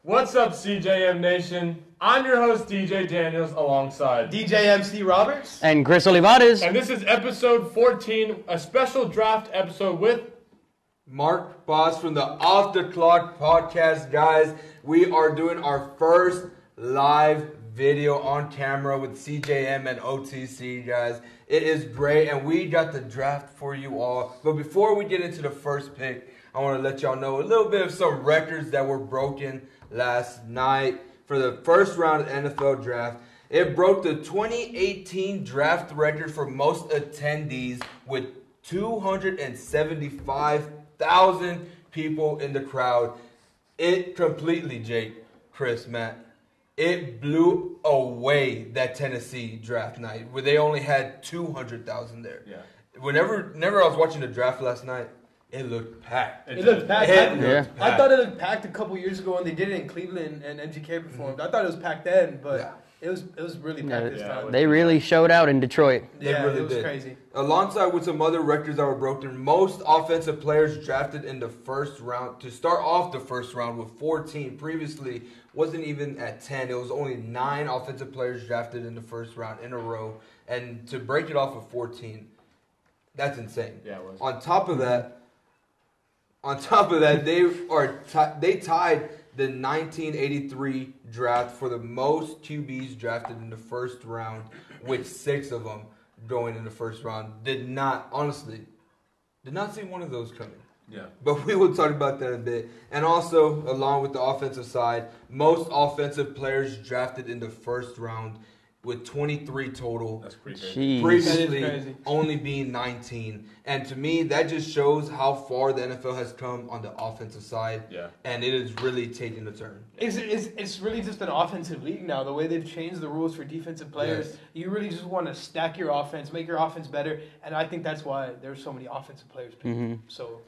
What's up, CJM Nation? I'm your host, DJ Daniels, alongside DJ MC Roberts and Chris Olivares. And this is episode 14, a special draft episode with Mark Boss from the Off the Clock podcast. Guys, we are doing our first live video on camera with CJM and OTC, guys. It is great, and we got the draft for you all. But before we get into the first pick, I want to let y'all know a little bit of some records that were broken last night for the first round of NFL draft. It broke the 2018 draft record for most attendees with 275,000 people in the crowd. It completely, Jake, Chris, Matt, it blew away that Tennessee draft night where they only had 200,000 there. Yeah. Whenever I was watching the draft last night, it looked packed. It looked packed. Packed. I thought it looked packed a couple years ago when they did it in Cleveland and MGK performed. I thought it was packed then, but it was really packed this time. They really showed out in Detroit. They really it was did. Crazy. Alongside with some other records that were broken, most offensive players drafted in the first round to start off the first round with 14. Previously, wasn't even at 10. It was only 9 offensive players drafted in the first round in a row. And to break it off with 14, that's insane. Yeah, it was. On top of that, they tied the 1983 draft for the most QBs drafted in the first round, with 6 of them going in the first round. Did not see one of those coming. Yeah. But we will talk about that in a bit. And also, along with the offensive side, most offensive players drafted in the first round with 23 total. That's pretty crazy. Previously only being 19. And to me, that just shows how far the NFL has come on the offensive side. Yeah. And it is really taking a turn. It's really just an offensive league now. The way they've changed the rules for defensive players, Yes. you really just want to stack your offense, make your offense better. And I think that's why there's so many offensive players picked. So,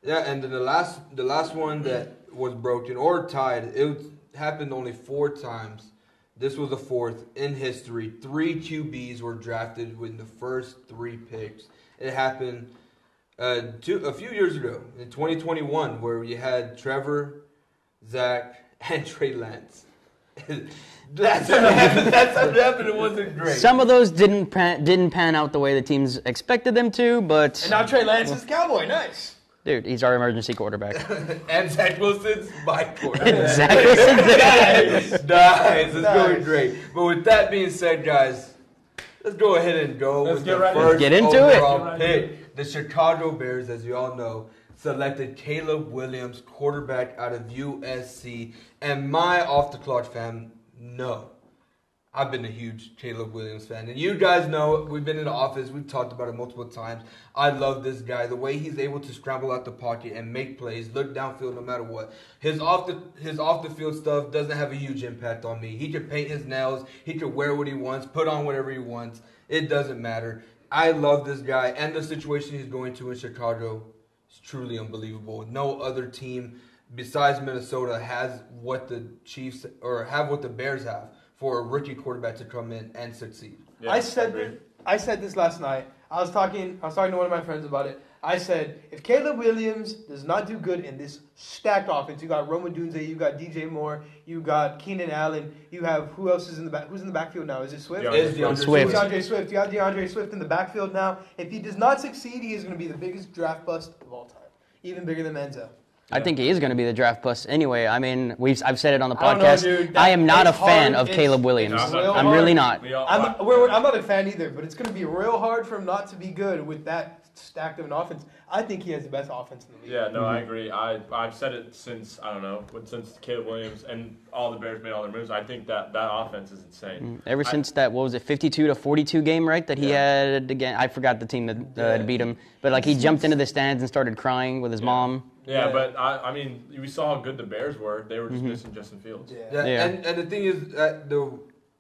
Yeah, and then the last one that was broken or tied, it happened only 4 times. This was the 4th in history. 3 QBs were drafted within the first 3 picks. It happened a few years ago in 2021, where you had Trevor, Zach, and Trey Lance. That's what happened. It wasn't great. Some of those didn't pan out the way the teams expected them to, but and now Trey Lance is Cowboy. Nice. Dude, he's our emergency quarterback. And Zach Wilson's my quarterback. Zach Wilson's Nice. It's going great. But with that being said, guys, let's go ahead and go with the first overall pick. The Chicago Bears, as you all know, selected Caleb Williams, quarterback out of USC. And my off-the-clock fan, no. I've been a huge Caleb Williams fan. And you guys know, we've been in the office. We've talked about it multiple times. I love this guy. The way he's able to scramble out the pocket and make plays, look downfield no matter what. His off the field stuff doesn't have a huge impact on me. He can paint his nails. He can wear what he wants, put on whatever he wants. It doesn't matter. I love this guy. And the situation he's going to in Chicago is truly unbelievable. No other team besides Minnesota has what the Chiefs or have what the Bears have for a rookie quarterback to come in and succeed. Yeah, I said this last night. I was talking to one of my friends about it. I said, if Caleb Williams does not do good in this stacked offense, you got Rome Odunze, you got DJ Moore, you got Keenan Allen, you have who else is in the back? Who's in the backfield now? Is it Swift? DeAndre Swift. You got DeAndre Swift in the backfield now. If he does not succeed, he is going to be the biggest draft bust of all time, even bigger than Manziel. I think he is going to be the draft bust anyway. I mean, I've said it on the I don't podcast. know, dude. I am not a fan of Caleb Williams. I'm really not. I'm not a fan either, but it's going to be real hard for him not to be good with that stacked of an offense. I think he has the best offense in the league. Yeah, no, I agree. I've said it since Caleb Williams and all the Bears made all their moves. I think that offense is insane. Ever since that, 52-42 game, right? That he had again. I forgot the team that beat him, but like he jumped into the stands and started crying with his mom. Yeah, but I mean, we saw how good the Bears were. They were just missing Justin Fields. Yeah. And the thing is,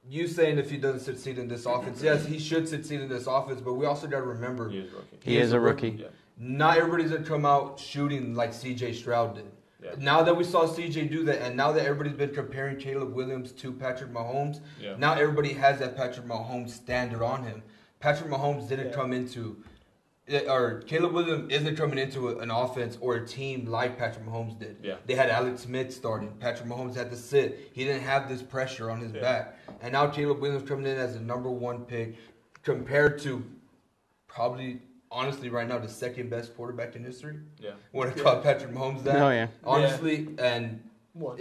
you saying if he doesn't succeed in this offense, yes, he should succeed in this offense, but we also got to remember he is a rookie. He is a rookie. Yeah. Not everybody's going to come out shooting like C.J. Stroud did. Yeah. Now that we saw C.J. do that, and now that everybody's been comparing Caleb Williams to Patrick Mahomes, now everybody has that Patrick Mahomes standard on him. Patrick Mahomes didn't come into Caleb Williams isn't coming into an offense or a team like Patrick Mahomes did. Yeah. They had Alex Smith starting. Patrick Mahomes had to sit. He didn't have this pressure on his back. And now Caleb Williams coming in as the number 1 pick compared to probably, honestly, right now, the second best quarterback in history. Yeah. Want to call Patrick Mahomes that? Oh, yeah. Honestly, and One.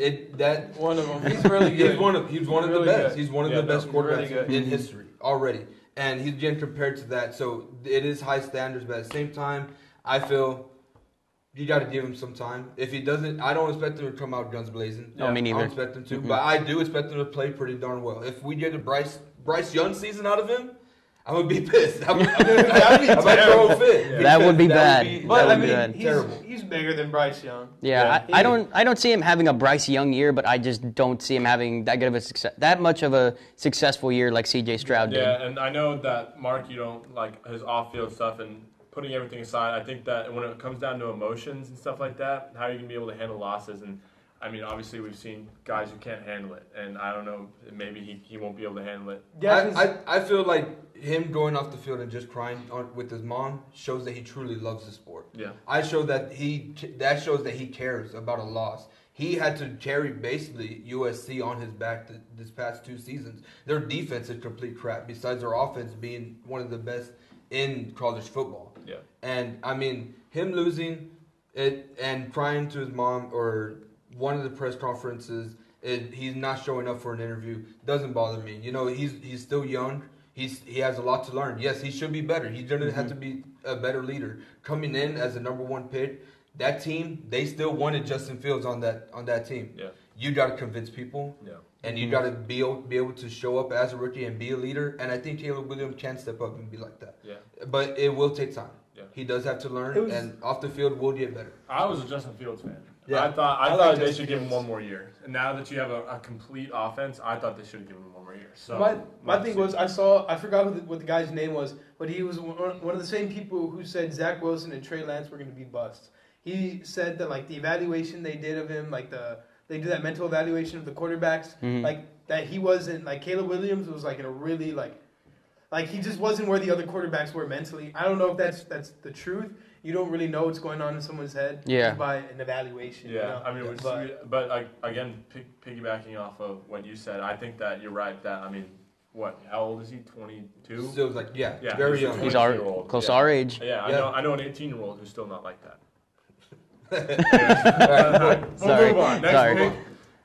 One of them. He's really good. He's one of the best. Good. He's one of the best quarterbacks really in history already. And he's getting compared to that. So it is high standards, but at the same time, I feel you got to give him some time. If he doesn't, I don't expect him to come out guns blazing. No, me neither. I don't expect him to, but I do expect him to play pretty darn well. If we get a Bryce Young season out of him, I'm going to be pissed. I'm going to throw a fit. Yeah. That would be bad. But I mean, he's bigger than Bryce Young. Yeah, I don't see him having a Bryce Young year, but I just don't see him having that much of a successful year like CJ Stroud did. Yeah, and I know that Mark, you don't like his off-field stuff, and putting everything aside, I think that when it comes down to emotions and stuff like that, how are you gonna be able to handle losses? And I mean, obviously, we've seen guys who can't handle it, and I don't know, maybe he won't be able to handle it. Yeah, I feel like him going off the field and just crying with his mom shows that he truly loves the sport. Yeah, that shows that he cares about a loss. He had to carry basically USC on his back this past 2 seasons. Their defense is complete crap, besides their offense being one of the best in college football. Yeah, and I mean him losing it and crying to his mom or one of the press conferences, he's not showing up for an interview, doesn't bother me. You know, he's still young. He has a lot to learn. Yes, he should be better. He's going to have to be a better leader. Coming in as the number 1 pick, that team, they still wanted Justin Fields on that team. Yeah. You got to convince people. Yeah. And you got to be able to show up as a rookie and be a leader. And I think Caleb Williams can step up and be like that. Yeah. But it will take time. Yeah. He does have to learn, and off the field will get better. I was a Justin Fields fan. Yeah. I thought they should give him 1 more year. And now that you have a complete offense, I thought they should have given him 1 more year. So my thing was, I forgot what the guy's name was, but he was one of the same people who said Zach Wilson and Trey Lance were going to be busts. He said that like the evaluation they did of him, like they do that mental evaluation of the quarterbacks, like that he wasn't like Caleb Williams was like in a really like he just wasn't where the other quarterbacks were mentally. I don't know if that's the truth. You don't really know what's going on in someone's head by an evaluation. Yeah, you know? I mean, but again, piggybacking off of what you said, I think that you're right. That I mean, how old is he? 22. Still like very young. He's close to our age. Yeah, I know an 18-year-old who's still not like that. Sorry. Move on. Next pick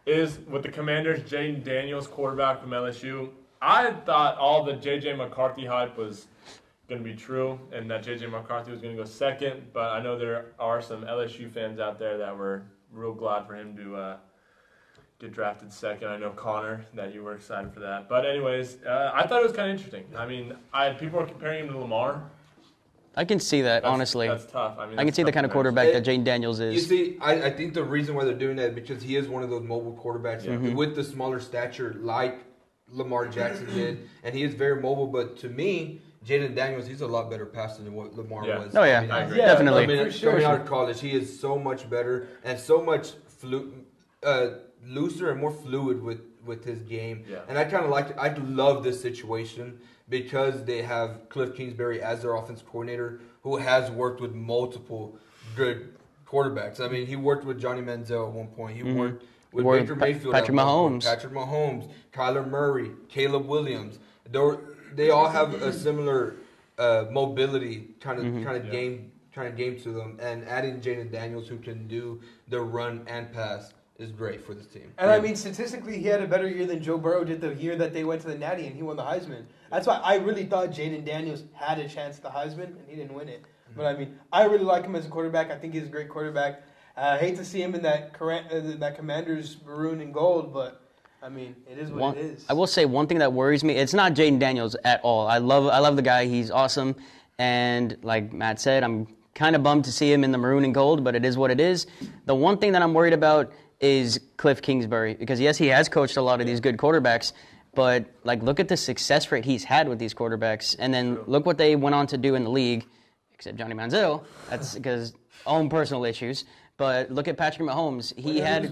is with the Commanders, Jaden Daniels, quarterback from LSU. I thought all the J.J. McCarthy hype was going to be true and that J.J. McCarthy was going to go second, but I know there are some LSU fans out there that were real glad for him to get drafted second. I know, Connor, that you were excited for that. But anyways, I thought it was kind of interesting. I mean, people are comparing him to Lamar. I can see that, honestly. That's tough. I can see the kind of quarterback that Jaden Daniels is. You see, I think the reason why they're doing that is because he is one of those mobile quarterbacks with the smaller stature like Lamar Jackson did, and he is very mobile. But to me, Jaden Daniels, he's a lot better passer than what Lamar was. Oh, yeah. I agree. Definitely. I mean, coming out of college, he is so much better and so much looser and more fluid with his game. Yeah. And I kind of like it. I love this situation because they have Cliff Kingsbury as their offensive coordinator who has worked with multiple good quarterbacks. I mean, he worked with Johnny Manziel at one point. He worked with Baker Mayfield Patrick Mahomes. Kyler Murray, Caleb Williams. They all have a similar mobility kind of game to them. And adding Jaden Daniels who can do the run and pass is great for this team. And I mean, statistically, he had a better year than Joe Burrow did the year that they went to the Natty and he won the Heisman. That's why I really thought Jaden Daniels had a chance at the Heisman and he didn't win it. But I mean, I really like him as a quarterback. I think he's a great quarterback. I hate to see him in that Commanders maroon and gold, but I mean, it is what it is. I will say one thing that worries me. It's not Jaden Daniels at all. I love the guy. He's awesome. And like Matt said, I'm kind of bummed to see him in the maroon and gold, but it is what it is. The one thing that I'm worried about is Cliff Kingsbury, because yes, he has coached a lot of these good quarterbacks, but like look at the success rate he's had with these quarterbacks, and then look what they went on to do in the league, except Johnny Manziel. That's because own personal issues. But look at Patrick Mahomes. He had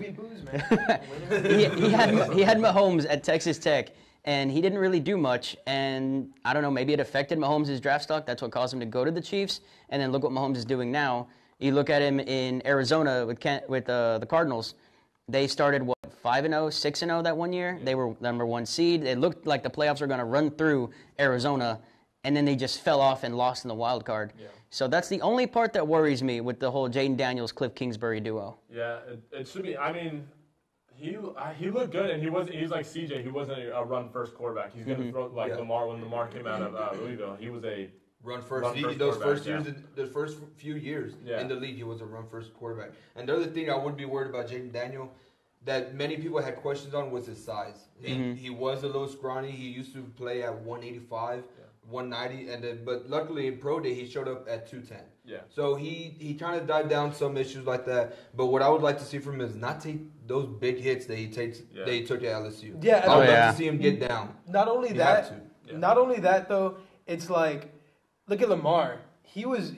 Mahomes at Texas Tech, and he didn't really do much. And I don't know, maybe it affected Mahomes' draft stock. That's what caused him to go to the Chiefs. And then look what Mahomes is doing now. You look at him in Arizona with the Cardinals. They started, 5-0, 6-0 that one year? They were number 1 seed. It looked like the playoffs were going to run through Arizona, and then they just fell off and lost in the wild card. Yeah. So that's the only part that worries me with the whole Jaden Daniels, Cliff Kingsbury duo. Yeah, it should be. I mean, he looked good, and he's like CJ. He wasn't a run-first quarterback. He's going to throw like Lamar. When Lamar came out of Louisville, he was a run-first. Those first few years in the league, he was a run-first quarterback. And the other thing I would be worried about Jaden Daniels that many people had questions on was his size. He was a little scrawny. He used to play at 185, 190, but luckily in pro day he showed up at 210. Yeah. So he kind of dived down some issues like that. But what I would like to see from him is not take those big hits that he took at LSU. Yeah. I would like to see him get down. Not only that though, it's like look at Lamar. He was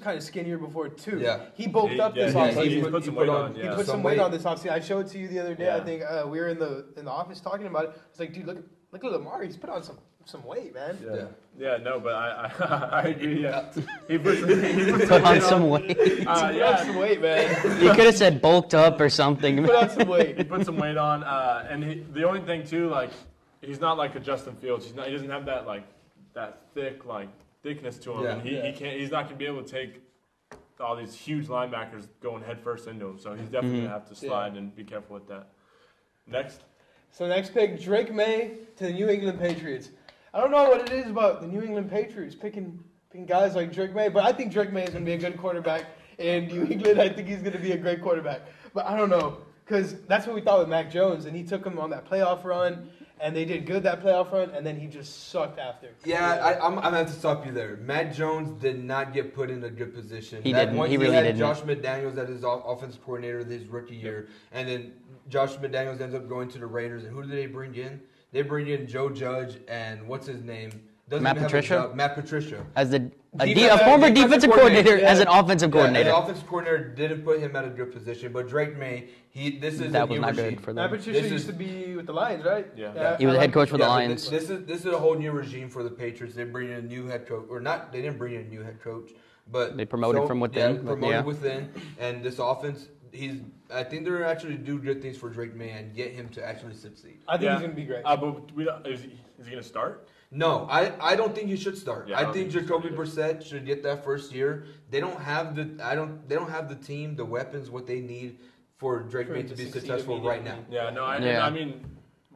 kind of skinnier before too. Yeah. He bulked up this offseason. He put some weight on. He put some weight on this offseason. I showed it to you the other day. I think we were in the office talking about it. It's like, dude, look at Lamar. He's put on some weight, man. Yeah. No, but I agree. Yeah. He put on some weight. He put on some weight, man. He could have said bulked up or something. He put on some weight. He put some weight on, and the only thing too, like, he's not like a Justin Fields. He doesn't have that thickness to him, and he's not gonna be able to take all these huge linebackers going headfirst into him. So he's definitely gonna have to slide and be careful with that. Next pick, Drake May to the New England Patriots. I don't know what it is about the New England Patriots picking guys like Drake May, but I think Drake May is gonna be a good quarterback in New England. I think he's gonna be a great quarterback, but I don't know because that's what we thought with Mac Jones, and he took him on that playoff run. And they did good that playoff run, and then he just sucked after. Yeah, I'm going to have to stop you there. Matt Jones did not get put in a good position. He didn't. He really didn't. Josh McDaniels as his offensive coordinator his rookie year. And then Josh McDaniels ends up going to the Raiders. And who did they bring in? They bring in Joe Judge and what's his name? Matt Patricia? Matt Patricia. As a former defensive coordinator, as an offensive coordinator. As an offensive coordinator didn't put him at a good position. But Drake May, this is that a new was not regime. good for them. Matt Patricia used to be with the Lions, right? Yeah. He was the head coach for the Lions. This is a whole new regime for the Patriots. They bring in a new head coach, or not? They didn't bring in a new head coach, but they promoted from within. Yeah, promoted within, and this offense. I think they're actually do good things for Drake May and get him to actually succeed. I think he's going to be great. But is he going to start? No, I don't think he should start. I think Jacoby Brissett should get that first year. They don't have the team, the weapons, what they need for Drake May to be successful right now. Yeah, no, I mean,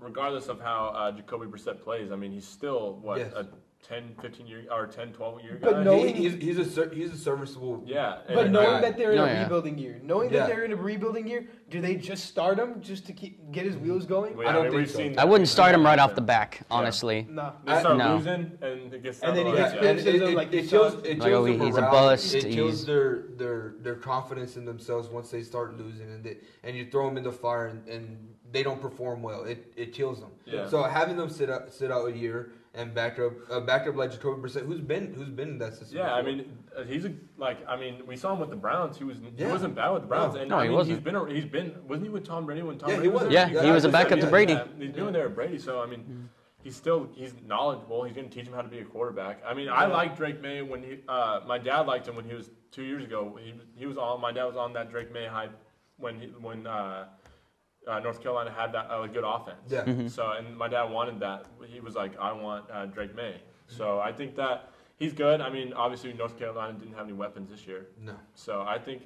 regardless of how Jacoby Brissett plays, I mean, he's still a 10, 15 year or 10, 12 year guy. But he's a serviceable. Yeah. But knowing that they're in a rebuilding year, do they just start him just to get his wheels going? I don't think so. I wouldn't start him right off the back, honestly. No. They start losing, and it gets. And then he gets criticism like he's a bust. It kills their confidence in themselves once they start losing, and you throw them in the fire and they don't perform well. It kills them. Yeah. So having them sit out a year. And backed up like Jacoby Brissett, who's been in that system. Yeah, before. I mean, we saw him with the Browns. He wasn't bad with the Browns. No, and he wasn't. Wasn't he with Tom Brady when Tom Brady was was? there? Yeah, he was a backup to Brady. Yeah, he's doing there at Brady. So I mean, he's knowledgeable. He's going to teach him how to be a quarterback. I mean, I like Drake May when my dad liked him when he was 2 years ago. My dad was on that Drake May hype when North Carolina had that good offense. Yeah. Mm-hmm. So, and my dad wanted that. He was like, I want Drake May. So I think that he's good. I mean, obviously North Carolina didn't have any weapons this year. No. So I think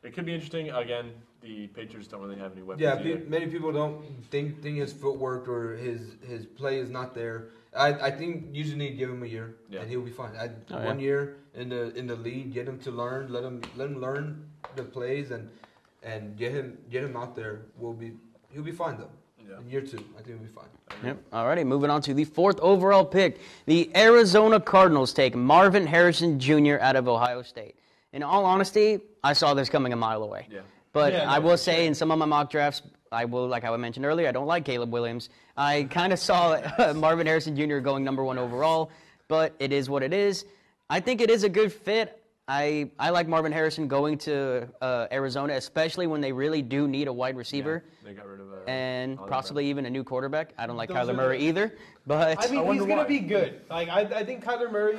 it could be interesting. Again, the Patriots don't really have any weapons. Yeah, many people don't think his footwork or his play is not there. I think you just need to give him a year and he'll be fine. 1 year in the league, get him to learn, let him learn the plays and get him out there. He'll be fine though. Yeah. In year 2, I think he'll be fine. Yep. Alrighty, moving on to the 4th overall pick. The Arizona Cardinals take Marvin Harrison Jr. out of Ohio State. In all honesty, I saw this coming a mile away. Yeah. But I will say in some of my mock drafts, like I mentioned earlier, I don't like Caleb Williams. I kind of saw Marvin Harrison Jr. going number 1 overall, but it is what it is. I think it is a good fit. I like Marvin Harrison going to Arizona, especially when they really do need a wide receiver. Yeah, they got rid of and possibly even a new quarterback. I don't like Kyler Murray either, but I mean, he's gonna be good. Like I think Kyler Murray,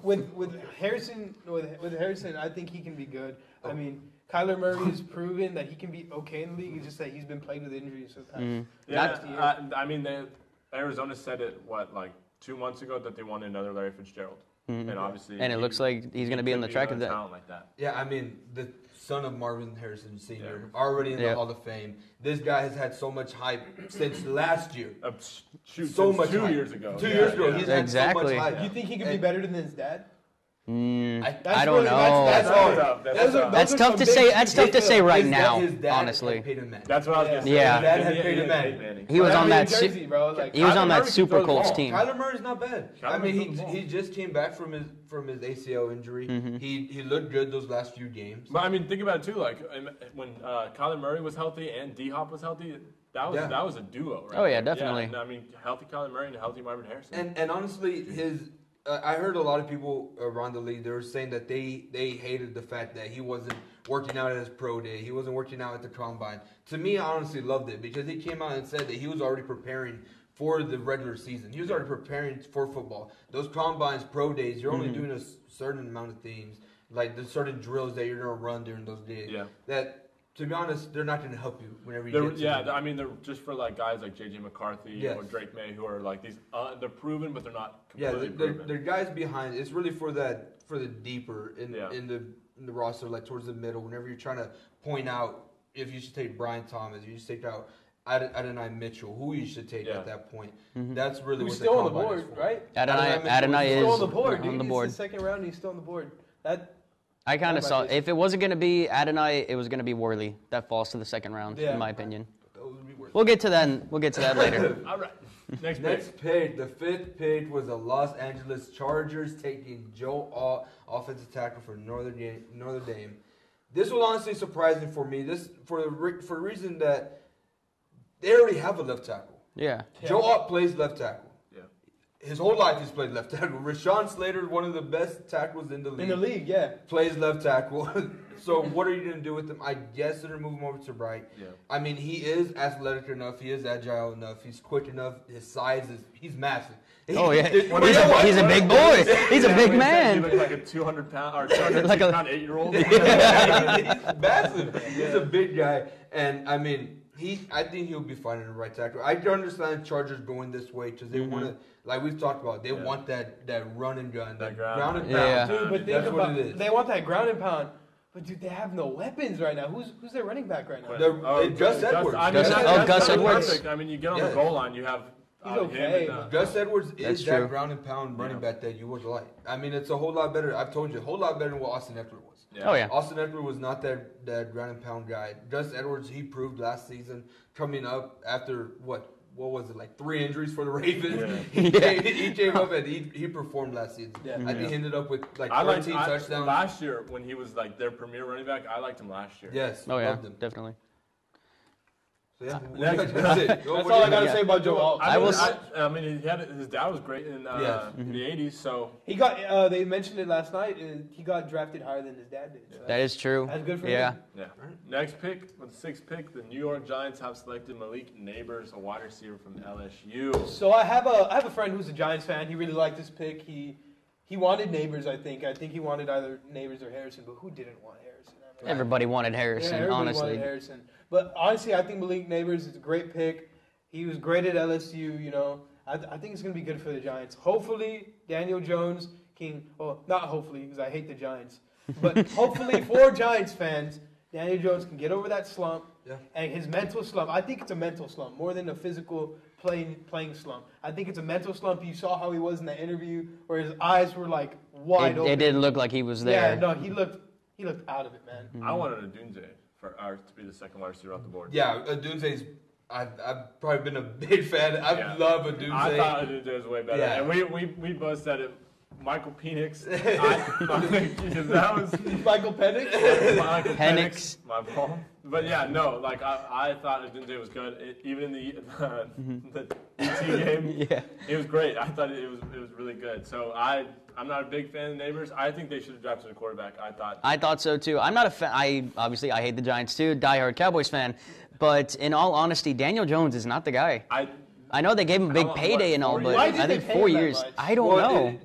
with Harrison, I think he can be good. I mean, Kyler Murray has proven that he can be okay in the league. It's just that he's been plagued with injuries for the past year. I mean, Arizona said it like 2 months ago that they wanted another Larry Fitzgerald. And obviously, and it looks like he's going to be on the track of that. Like that. Yeah, I mean, the son of Marvin Harrison Sr. already in the Hall of Fame. This guy has had so much hype since last year. So much 2 years ago. 2 years ago, he's had so much hype. Do you think he could be better than his dad? I don't know. That's tough to say. That's tough to say right now. Honestly, that's what I was going to say. Yeah, his dad had Peyton Manning. He was on that. Jersey, bro. He was on that Super Colts team. Kyler Murray's not bad. I mean, he just came back from his ACL injury. He looked good those last few games. But I mean, think about it too. Like when Kyler Murray was healthy and D Hop was healthy. That was a duo, right? Oh yeah, definitely. Yeah, and, I mean, healthy Kyler Murray and healthy Marvin Harrison. And honestly, I heard a lot of people around the league, they were saying that they hated the fact that he wasn't working out at his pro day. He wasn't working out at the combine. To me, I honestly loved it because he came out and said that he was already preparing for the regular season. He was already preparing for football. Those combines, pro days, you're only doing a certain amount of things, like the certain drills that you're going to run during those days. Yeah. That, to be honest, they're not going to help you whenever you get to them. I mean, they're just for like guys like JJ McCarthy or Drake May who are like these. They're proven, but they're not completely proven. They're guys behind. It's really for the deeper in the roster, like towards the middle. Whenever you're trying to point out if you should take Brian Thomas, you should take out Adonai Mitchell, who you should take at that point. That's really what's still on the board, right? Adonai is still on the board. On the board. It's the second round. He's still on the board. I kind of saw if it wasn't going to be Adonai, it was going to be Worley. That falls to the second round, in my opinion. We'll get to that. We'll get to that later. All right. Next pick, the fifth pick was the Los Angeles Chargers taking Joe Alt, offensive tackle for Notre Dame. This was honestly surprising for me. This for the reason that they already have a left tackle. Yeah. Joe Alt plays left tackle. His whole life he's played left tackle. Rashawn Slater, one of the best tackles in the league. Plays left tackle. So what are you going to do with him? I guess they're going to move him over to right. Yeah. I mean, he is athletic enough. He is agile enough. He's quick enough. His size he's massive. He's a big boy. He's a big man. He looks like a 200-pound or 200-pound 8-year-old. He's massive. He's a big guy. And, I mean, I think he'll be fine in the right tackle. I can understand Chargers going this way because they want to, like we've talked about, they want that run and gun, that ground and pound. Yeah. Dude, but that's what it is. They want that ground and pound. But dude, they have no weapons right now. Who's their running back right now? Gus Edwards. Gus Edwards. Perfect. I mean, you get on the goal line, you have. He's okay. Gus Edwards is that ground and pound running back that you would like. I mean, it's a whole lot better. I've told you, a whole lot better than what Austin Eckler was. Yeah. Oh yeah. Austin Eckler was not that ground and pound guy. Gus Edwards, he proved last season coming up after what was it, like 3 injuries for the Ravens? Yeah. He came up and he performed last season. Yeah. I think he ended up with like 13 touchdowns. Last year when he was like their premier running back, I liked him last year. Yes. Oh yeah, definitely. So yeah, that's all I got to say about Joe Alt. I mean, his dad was great in the 80s, so he got. They mentioned it last night, and he got drafted higher than his dad did. So that is true. That's good for him. Yeah. Right. Next pick, with the 6th pick, the New York Giants have selected Malik Neighbors, a wide receiver from LSU. So I have a friend who's a Giants fan. He really liked this pick. He wanted Neighbors. I think he wanted either Neighbors or Harrison. But who didn't want Harrison? I mean, everybody wanted Harrison. Everybody honestly. wanted Harrison. But honestly, I think Malik Neighbors is a great pick. He was great at LSU, you know. I think it's going to be good for the Giants. Hopefully, Daniel Jones can, well, not hopefully because I hate the Giants, but hopefully for Giants fans, Daniel Jones can get over that slump and his mental slump. I think it's a mental slump more than a physical playing slump. I think it's a mental slump. You saw how he was in that interview where his eyes were like wide open. It didn't look like he was there. Yeah, no, he looked out of it, man. Mm-hmm. I wanted Odunze to be the second wide receiver off the board. Yeah, Odunze's. I've probably been a big fan. I love Odunze. I thought Odunze was way better. Yeah. And we both said it. Michael Penix. That was Michael Penix. Michael Penix. My fault. But yeah, no. Like I thought Odunze was good. Even in the ET game, it was great. I thought it was really good. So I'm not a big fan of Neighbors. I think they should have drafted a quarterback. I thought so too. I'm not a fan. I hate the Giants too. Diehard Cowboys fan. But in all honesty, Daniel Jones is not the guy. I know they gave him a big payday and all, but I think 4 years. I don't know.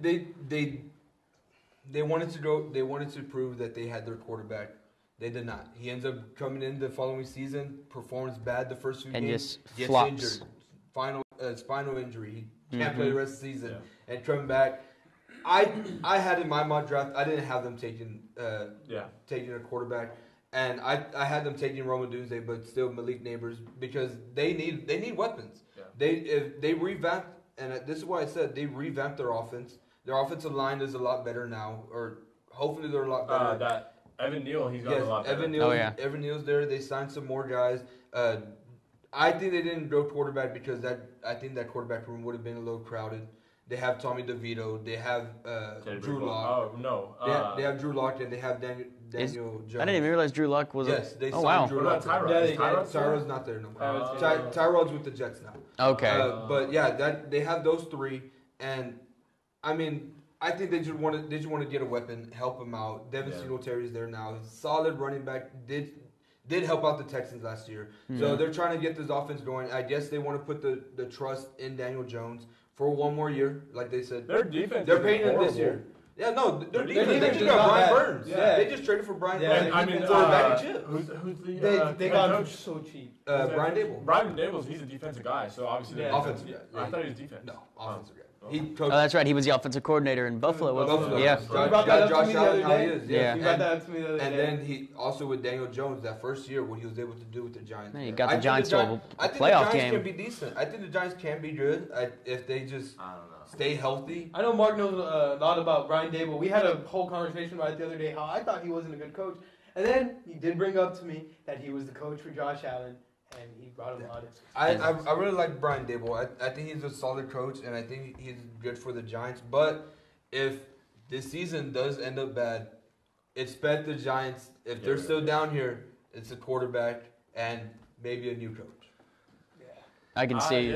They wanted to go. They wanted to prove that they had their quarterback. They did not. He ends up coming in the following season, performs bad the first few games, just flops. Injured, spinal injury. He can't play the rest of the season, and coming back. I had in my mock draft. I didn't have them taking a quarterback, and I had them taking Roma Dunze, but still Malik Neighbors because they need weapons. Yeah. They revamped, and this is why I said they revamped their offense. Their offensive line is a lot better now, or hopefully they're a lot better. That Evan Neal, he's got a lot better. Evan Neal's there. They signed some more guys. I think they didn't go quarterback because I think that quarterback room would have been a little crowded. They have Tommy DeVito. They have Drew Lock. Oh, no. They have Drew Lock and they have Daniel Jones. I didn't even realize Drew Lock was they signed Drew Lock. What about Tyrod? Tyrod's not there no more. Tyrod's with the Jets now. Okay. But yeah, they have those three. And, I mean, I think they just want to get a weapon, help him out. Devin Singletary is there now. He's a solid running back. Did help out the Texans last year. So they're trying to get this offense going. I guess they want to put the trust in Daniel Jones for one more year, like they said. Their defense. They're paying him this year. Yeah, no, their defense. They just got Brian Burns. Yeah. They just traded for Brian Burns. I mean, for a bag of chips. Who's the they got him so cheap. Brian Dable. Brian Dable's he's a defensive guy, so obviously offensive guy. I thought he was defense. No, offensive guy. That's right. He was the offensive coordinator in Buffalo. Buffalo. Yeah. You brought that up to me the other day. Yeah. You brought that up to me the other day. And then he also with Daniel Jones that first year, what he was able to do with the Giants. He got the Giants to a playoff game. I think the Giants can be decent. I think the Giants can be good if they just stay healthy. I know Mark knows a lot about Brian Dable. We had a whole conversation about it the other day, how I thought he wasn't a good coach. And then he did bring up to me that he was the coach for Josh Allen. And he brought him a lot of success. I really like Brian Dable. I think he's a solid coach, and I think he's good for the Giants. But if this season does end up bad, expect the Giants, if they're still down here, it's a quarterback and maybe a new coach. I can see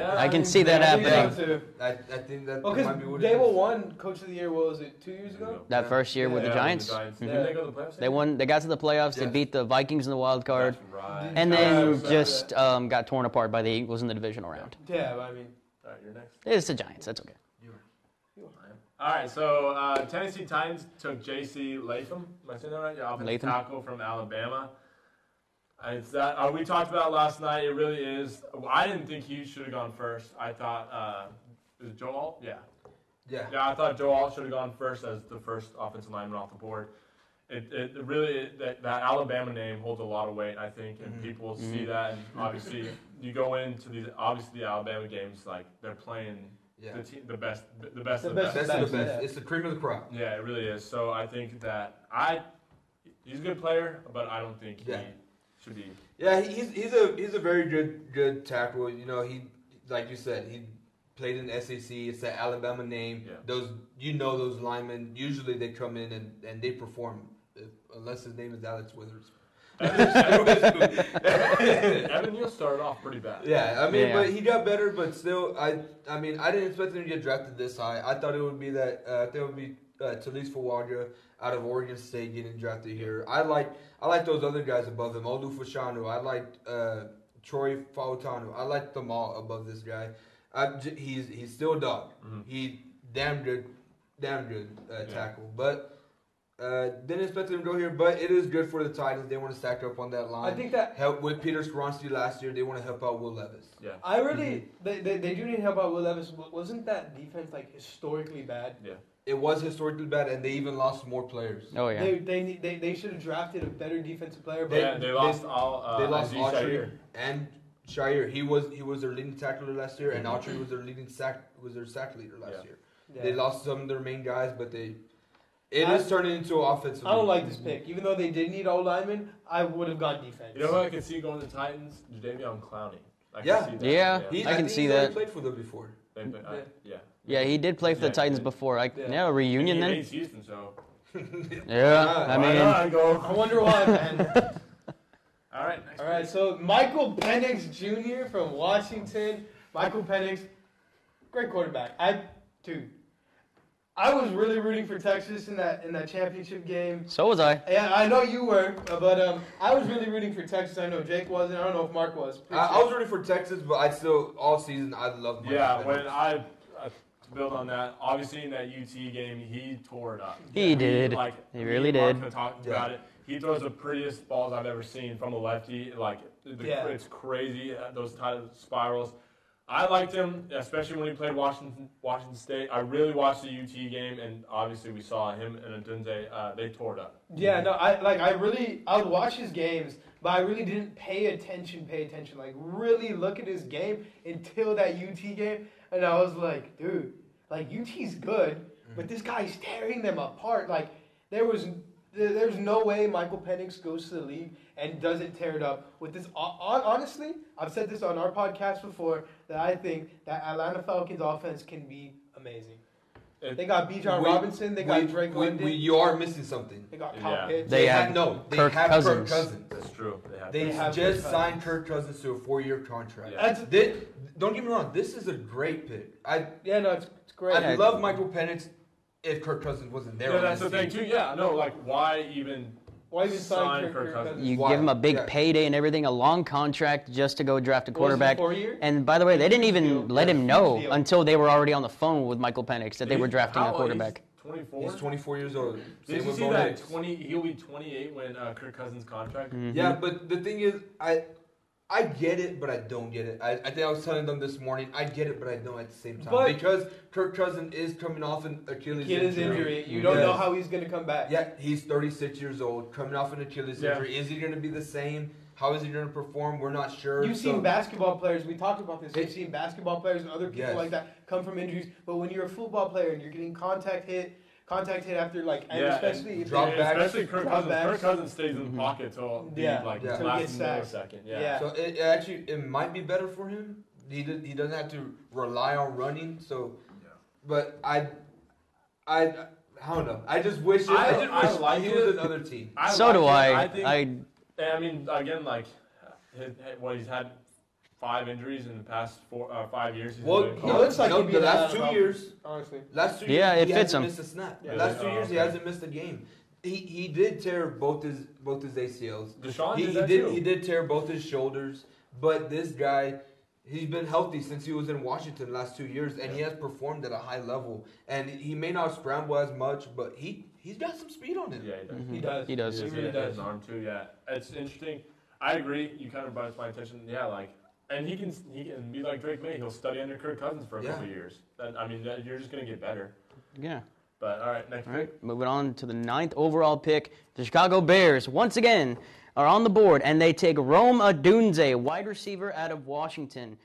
that happening. I think that might be what it is. Dable won Coach of the Year, what was it, 2 years ago? That first year with the Giants. Didn't they go to the playoffs? They won. They got to the playoffs. They beat the Vikings in the wild card. That's right. And then just got torn apart by the Eagles in the divisional round. Yeah, I mean. All right, you're next. It's the Giants. That's okay. All right, so Tennessee Titans took J.C. Latham. Am I saying that right? Yeah, offensive tackle from Alabama. It's that we talked about last night. It really is. I didn't think he should have gone first. I thought is it Joe Alt? Yeah. I thought Joe Alt should have gone first as the first offensive lineman off the board. It really that Alabama name holds a lot of weight, I think, and people see that. And obviously, you go into the Alabama games like they're playing the best of the best. It's the cream of the crop. Yeah, it really is. So I think that he's a good player, but I don't think he should be. Yeah, he's a very good tackle. You know, he like you said, he played in the SEC. It's an Alabama name. Yeah. Those linemen usually they come in and they perform, unless his name is Alex Withers. Evan Neal started off pretty bad. Yeah, I mean, but he got better. But still, I mean, I didn't expect him to get drafted this high. I thought it would be Talise Fawaja out of Oregon State getting drafted here. I like those other guys above him. Olu Fashanu. I liked Troy Fautanu. I like them all above this guy. He's still a dog. Mm-hmm. He damn good tackle. But didn't expect him to go here. But it is good for the Titans. They want to stack up on that line. I think that help with Peter Skronsky last year. They want to help out Will Levis. Yeah, I really they do need to help out Will Levis. Wasn't that defense like historically bad? Yeah. It was historically bad, and they even lost more players. Oh yeah. They should have drafted a better defensive player. But they lost Autry and Shire. He was their leading tackler last year, and Autry was their sack leader last year. Yeah. They lost some of their main guys, but it is turning into offensive. I don't like this pick. Even though they did need old linemen, I would have gone defense. You know what I can see going to the Titans? Jadeveon Clowney. I can see that. He played for them before. Yeah, he did play for the Titans before. A reunion then. He hates Houston, so. I wonder why, man. All right. All right. So Michael Penix Jr. from Washington. Michael Penix, great quarterback. I was really rooting for Texas in that championship game. So was I. Yeah, I know you were, but I was really rooting for Texas. I know Jake wasn't. I don't know if Mark was. I was rooting for Texas, but I still all season I loved. Yeah, when I to build on that, obviously in that UT game he tore it up. He did. He really did. Talked about it. He throws the prettiest balls I've ever seen from a lefty. It's crazy, those type of spirals. I liked him, especially when he played Washington State. I really watched the UT game, and obviously we saw him and Adunze. They tore it up. Yeah, no, I would watch his games, but I really didn't pay attention, like really look at his game until that UT game, and I was like, dude, like UT's good, but this guy's tearing them apart. Like there's no way Michael Penix goes to the league and doesn't tear it up with this. Honestly, I've said this on our podcast before that I think that Atlanta Falcons offense can be amazing. They got Bijan Robinson. They got Drake London. You are missing something. They got Kyle Pitts. They have Kirk Cousins. That's true. They just signed Kirk Cousins to a 4-year contract. Yeah. Don't get me wrong. This is a great pick. It's great. I love Michael Penix. If Kirk Cousins wasn't there, that's the thing too. Yeah, no, like why even sign Kirk Cousins? You give him a big payday and everything, a long contract just to go draft a quarterback. 4 years? And by the way, they didn't even let him know until they were already on the phone with Michael Penix that they were drafting a quarterback. 24. He's 24 years old. Did you see that? He'll be 28 when Kirk Cousins' contract. Mm-hmm. Yeah, but the thing is, I get it, but I don't get it. I think I was telling them this morning, I get it, but I don't at the same time. Because Kirk Cousins is coming off an Achilles injury. You don't know how he's going to come back. Yeah, he's 36 years old, coming off an Achilles injury. Is he going to be the same? How is he going to perform? We're not sure. You've seen basketball players, we talked about this, you've seen basketball players and other people like that come from injuries. But when you're a football player and you're getting contact hit after and especially Kirk Cousins stays in the pocket till the last millisecond. Yeah. So it might be better for him. He doesn't have to rely on running. So, but I don't know. I just wish he was another team. So do I. I mean, again, like he's had 5 injuries in the past 5 years. He looks like the last 2 years. Honestly, last 2 years, it fits him. He hasn't missed a snap. Yeah. Last 2 years, he hasn't missed a game. He did tear both his ACLs. Deshaun he did tear both his shoulders. But this guy, he's been healthy since he was in Washington the last 2 years, and he has performed at a high level. And he may not scramble as much, but he's got some speed on him. Yeah, he does. Mm-hmm. He does. He really does. His arm too. Yeah, it's interesting. I agree. You kind of brought it to my attention. Yeah, like. And he can be like Drake May. He'll study under Kirk Cousins for a couple of years. You're just going to get better. Yeah. But, all right, next pick. Moving on to the 9th overall pick. The Chicago Bears, once again, are on the board, and they take Rome Odunze, wide receiver out of Washington.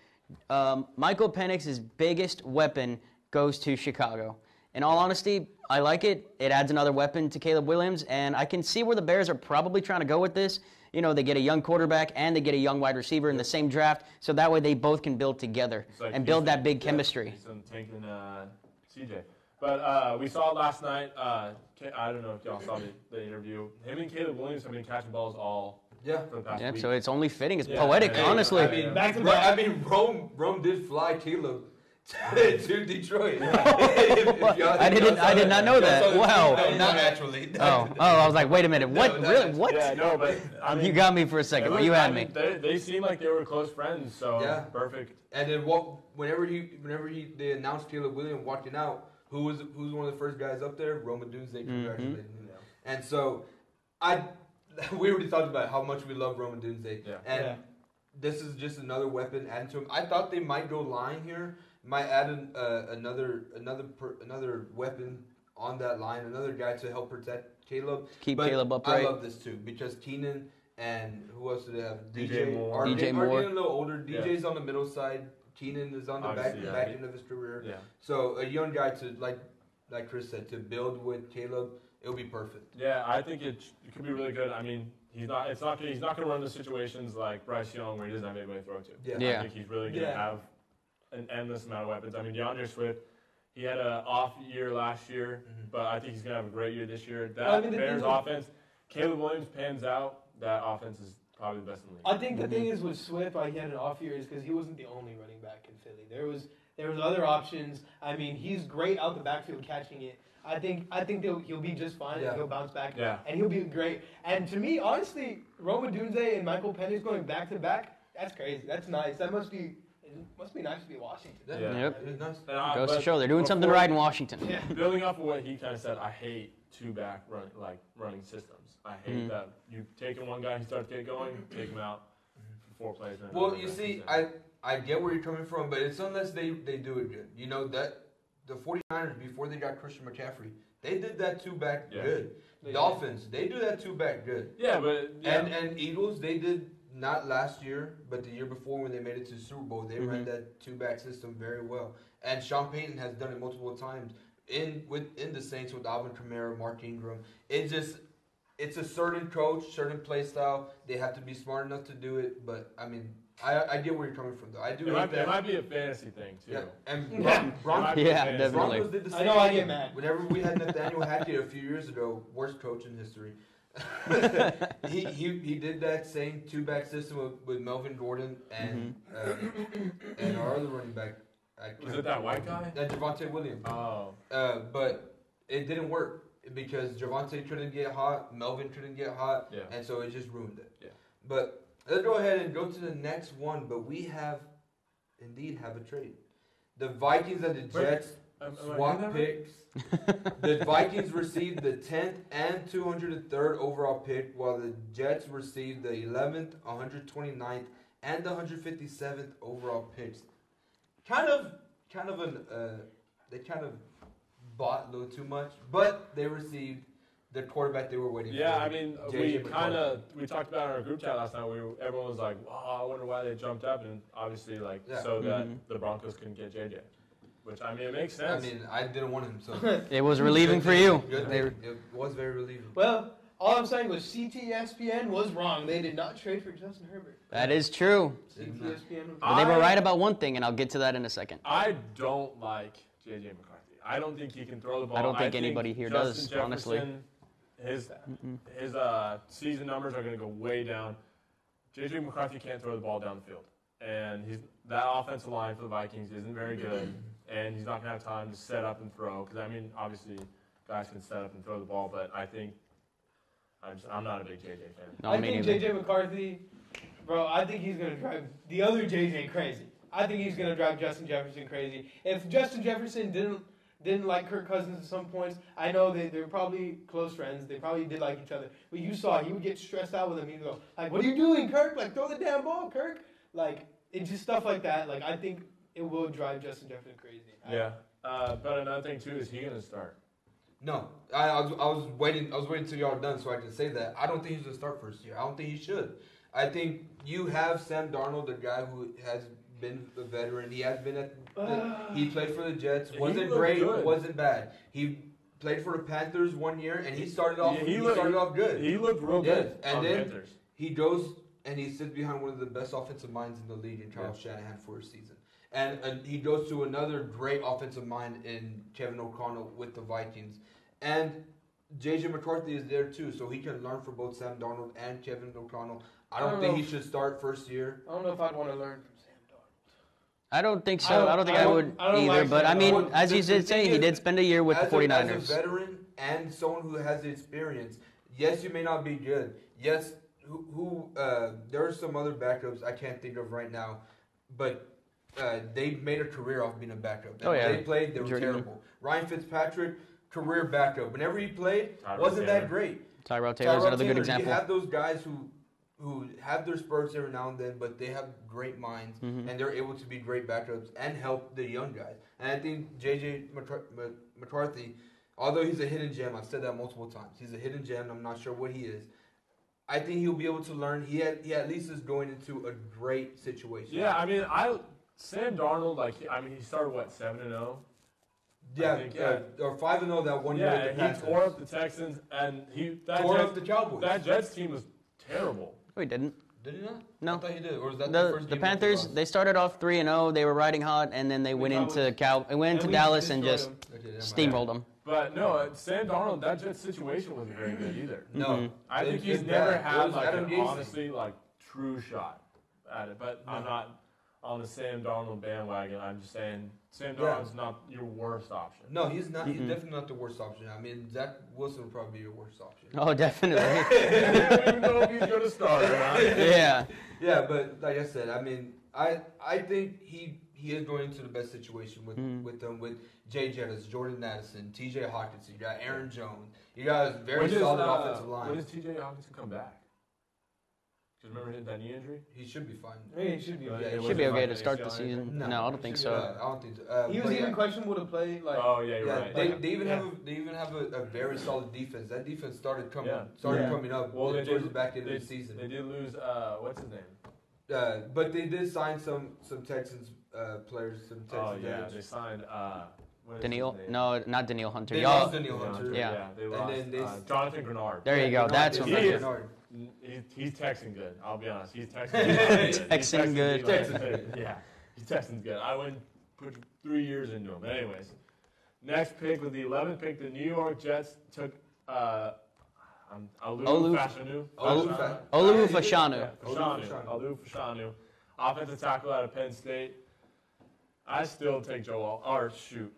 Michael Penix's biggest weapon goes to Chicago. In all honesty, I like it. It adds another weapon to Caleb Williams, and I can see where the Bears are probably trying to go with this. You know, they get a young quarterback and they get a young wide receiver in the same draft, so that way they both can build together and build that big chemistry. Tank and CJ. But we saw last night, I don't know if y'all saw the interview, him and Caleb Williams have been catching balls all for the past week. So it's only fitting. It's poetic, honestly. Rome did fly Caleb to Detroit. I did not know that. Wow. No, not actually. Oh, I was like, wait a minute. What? Really? What? Yeah, no, but I mean, you got me for a second. You had me. They seem like they were close friends, so perfect. And then whenever they announced Caleb Williams walking out, who's one of the first guys up there? Rome Odunze, congratulated him. And so we already talked about how much we love Rome Odunze. And this is just another weapon added to him. I thought they might go line here. Might add another weapon on that line, another guy to help protect Caleb. Keep Caleb upright. I love this too because Keenan and who else do they have? DJ Moore. DJ Moore. Are getting a little older. DJ's on the middle side. Keenan is on the back end of his career. Yeah. So a young guy to like Chris said to build with Caleb, it'll be perfect. Yeah, I think it could be really good. I mean, he's not going to run into situations like Bryce Young where he doesn't have anybody to throw to. Yeah. I think he's really going to have an endless amount of weapons. I mean, DeAndre Swift, he had an off year last year, but I think he's going to have a great year this year. Bears offense, Caleb Williams pans out. That offense is probably the best in the league. I think the thing is with Swift, he had an off year is because he wasn't the only running back in Philly. There was other options. I mean, he's great out the backfield catching it. I think he'll be just fine. And he'll bounce back. Yeah. And he'll be great. And to me, honestly, Roma Dunze and Michael Penix going back to back, that's crazy. That's nice. It must be nice to be Washington. Yeah. Yep. It is nice. Goes to show they're doing something right in Washington. Yeah. Building off of what he kind of said, I hate two-back running systems. I hate that. You taking one guy, he starts to get going, take him out for 4 plays. Well, you see, I get where you're coming from, but it's unless they do it good. You know, that the 49ers, before they got Christian McCaffrey, they did that two-back good. Dolphins, they do that two-back good. Yeah, but... Yeah. And Eagles, they did, not last year, but the year before when they made it to the Super Bowl, they ran that two-back system very well. And Sean Payton has done it multiple times in the Saints with Alvin Kamara, Mark Ingram. It's a certain coach, certain play style. They have to be smart enough to do it, but, I mean... I get where you're coming from, though. I do. It might be a fantasy thing too. Yeah, and Broncos did the same. I know I get mad. Whenever we had Nathaniel Hackett a few years ago, worst coach in history, he did that same two-back system with Melvin Gordon and our other running back. Was it that white guy? That Javonte Williams. Oh. But it didn't work because Javonte couldn't get hot, Melvin couldn't get hot, and so it just ruined it. Yeah. But let's go ahead and go to the next one, but we indeed have a trade. The Vikings and the Jets swap picks. The Vikings received the 10th and 203rd overall pick, while the Jets received the 11th, 129th, and the 157th overall picks. They kind of bought a little too much, but they received the quarterback they were waiting for. Yeah, I mean, we talked about it in our group chat last night. Everyone was like, "Oh, I wonder why they jumped up," and obviously, so that the Broncos couldn't get JJ. Which, I mean, it makes sense. I mean, I didn't want him, so it was relieving for you. It was very relieving. Well, all I'm saying was CTSPN was wrong. They did not trade for Justin Herbert. That is true. CTSPN was But they were right about one thing, and I'll get to that in a second. I don't like JJ McCarthy. I don't think he can throw the ball. I don't think anybody here does, honestly. His season numbers are going to go way down. JJ McCarthy can't throw the ball down the field, and that offensive line for the Vikings isn't very good, and he's not going to have time to set up and throw. Because I mean, obviously, guys can set up and throw the ball, but I think I'm not a big JJ fan. No, I think JJ McCarthy, bro. I think he's going to drive the other JJ crazy. I think he's going to drive Justin Jefferson crazy. If Justin Jefferson didn't like Kirk Cousins at some points. I know they were probably close friends. They probably did like each other. But you saw he would get stressed out with him. He'd go, like, what are you doing, Kirk? Like, throw the damn ball, Kirk. Like, it's just stuff like that. Like, I think it will drive Justin Jefferson crazy. Yeah. But another thing, too, is he going to start? No. I was waiting until y'all are done so I can say that. I don't think he's going to start first year. I don't think he should. I think you have Sam Darnold, the guy who has been a veteran. He has been he played for the Jets. Wasn't great, but wasn't bad. He played for the Panthers 1 year, and he started off. He started off good. He looked real good. And then he goes and he sits behind one of the best offensive minds in the league in Kyle Shanahan for a season. And he goes to another great offensive mind in Kevin O'Connell with the Vikings. And J.J. McCarthy is there too, so he can learn from both Sam Darnold and Kevin O'Connell. I don't think he should start first year. I don't know if I'd want to learn from Sam Darnold. I don't think so. I don't think I would either. But I mean, as you did say, he did spend a year with the 49ers. As a veteran and someone who has the experience, yes, you may not be good. Yes, there are some other backups I can't think of right now, but they made a career off being a backup. They played, they were terrible. Ryan Fitzpatrick, career backup. Whenever he played, wasn't that great. Tyrod Taylor's another good example. You have those guys who have their spurts every now and then, but they have great minds, and they're able to be great backups and help the young guys. And I think J.J. McCarthy, although he's a hidden gem, I've said that multiple times, he's a hidden gem, I'm not sure what he is. I think he'll be able to learn. He at least is going into a great situation. Yeah, I mean, Sam Darnold, he started, 7-0? Yeah, or 5-0 that 1 year. Yeah, he tore up the Texans, and tore up the Cowboys. That Jets team was terrible. No, he didn't. Did he not? No. I thought he did. Or was that the first game? The Panthers, they started off 3-0. They were riding hot, and then they went into Dallas and just steamrolled them. But no, Sam Darnold, that Jets situation wasn't very good either. No. I think he's never had an honestly true shot at it. But I'm on the Sam Darnold bandwagon. I'm just saying Sam Darnold's not your worst option. No, he's not. He's definitely not the worst option. I mean, Zach Wilson would probably be your worst option. Oh, definitely. I don't even know if he's going to start or not. Yeah. Yeah, but like I said, I mean, I think he is going into the best situation with them with Jay Jettis, Jordan Addison, T.J. Hawkinson. You got Aaron Jones. You got a very solid offensive line. When does T.J. Hawkinson come back? Because remember that knee injury? He should be fine. Yeah, he should be okay. He should be okay to start the season. No, I don't think so. I don't think so. He was even questionable to play. Like, oh yeah, you're right. They even have a very solid defense. That defense started coming up towards the back end of the season. They did lose what's his name? But they did sign some Texans players. Some Texans. Oh yeah, they signed. Daniil? No, not Daniil Hunter. They lost Daniil Hunter. Yeah. They lost Jonathan Grenard. There you go. That's what he is. He's texting good. I'll be honest. He's texting good. Texting good. Yeah, he's texting good. I wouldn't put 3 years into him. But anyways, next pick with the 11th pick, the New York Jets took Olu Fashanu, offensive tackle out of Penn State. I still take Joel. Or shoot,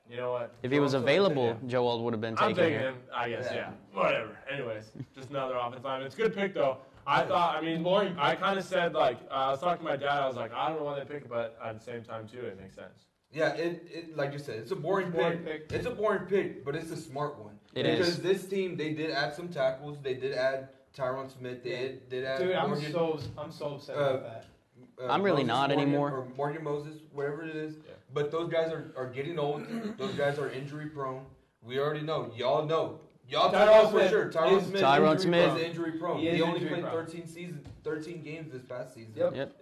you know what? If he was available, Joel would have been taken. I'm taking him. I guess. Yeah. Whatever. Anyways, just another offensive lineman. It's a good pick though. I thought. I mean, I kind of said like I was talking to my dad. I was like, I don't know why they pick it, but at the same time too, it makes sense. Yeah, it like you said, it's a boring pick. It's a boring pick, but it's a smart one. Because this team, they did add some tackles. They did add Tyron Smith. They did add. Dude, I'm so upset about that. I'm really not anymore. Or Morgan Moses, whatever it is. Yeah. But those guys are getting old. Those guys are injury prone. We already know. Y'all know. Y'all know for sure. Tyron Smith is injury prone. He only played 13 games this past season. Yep.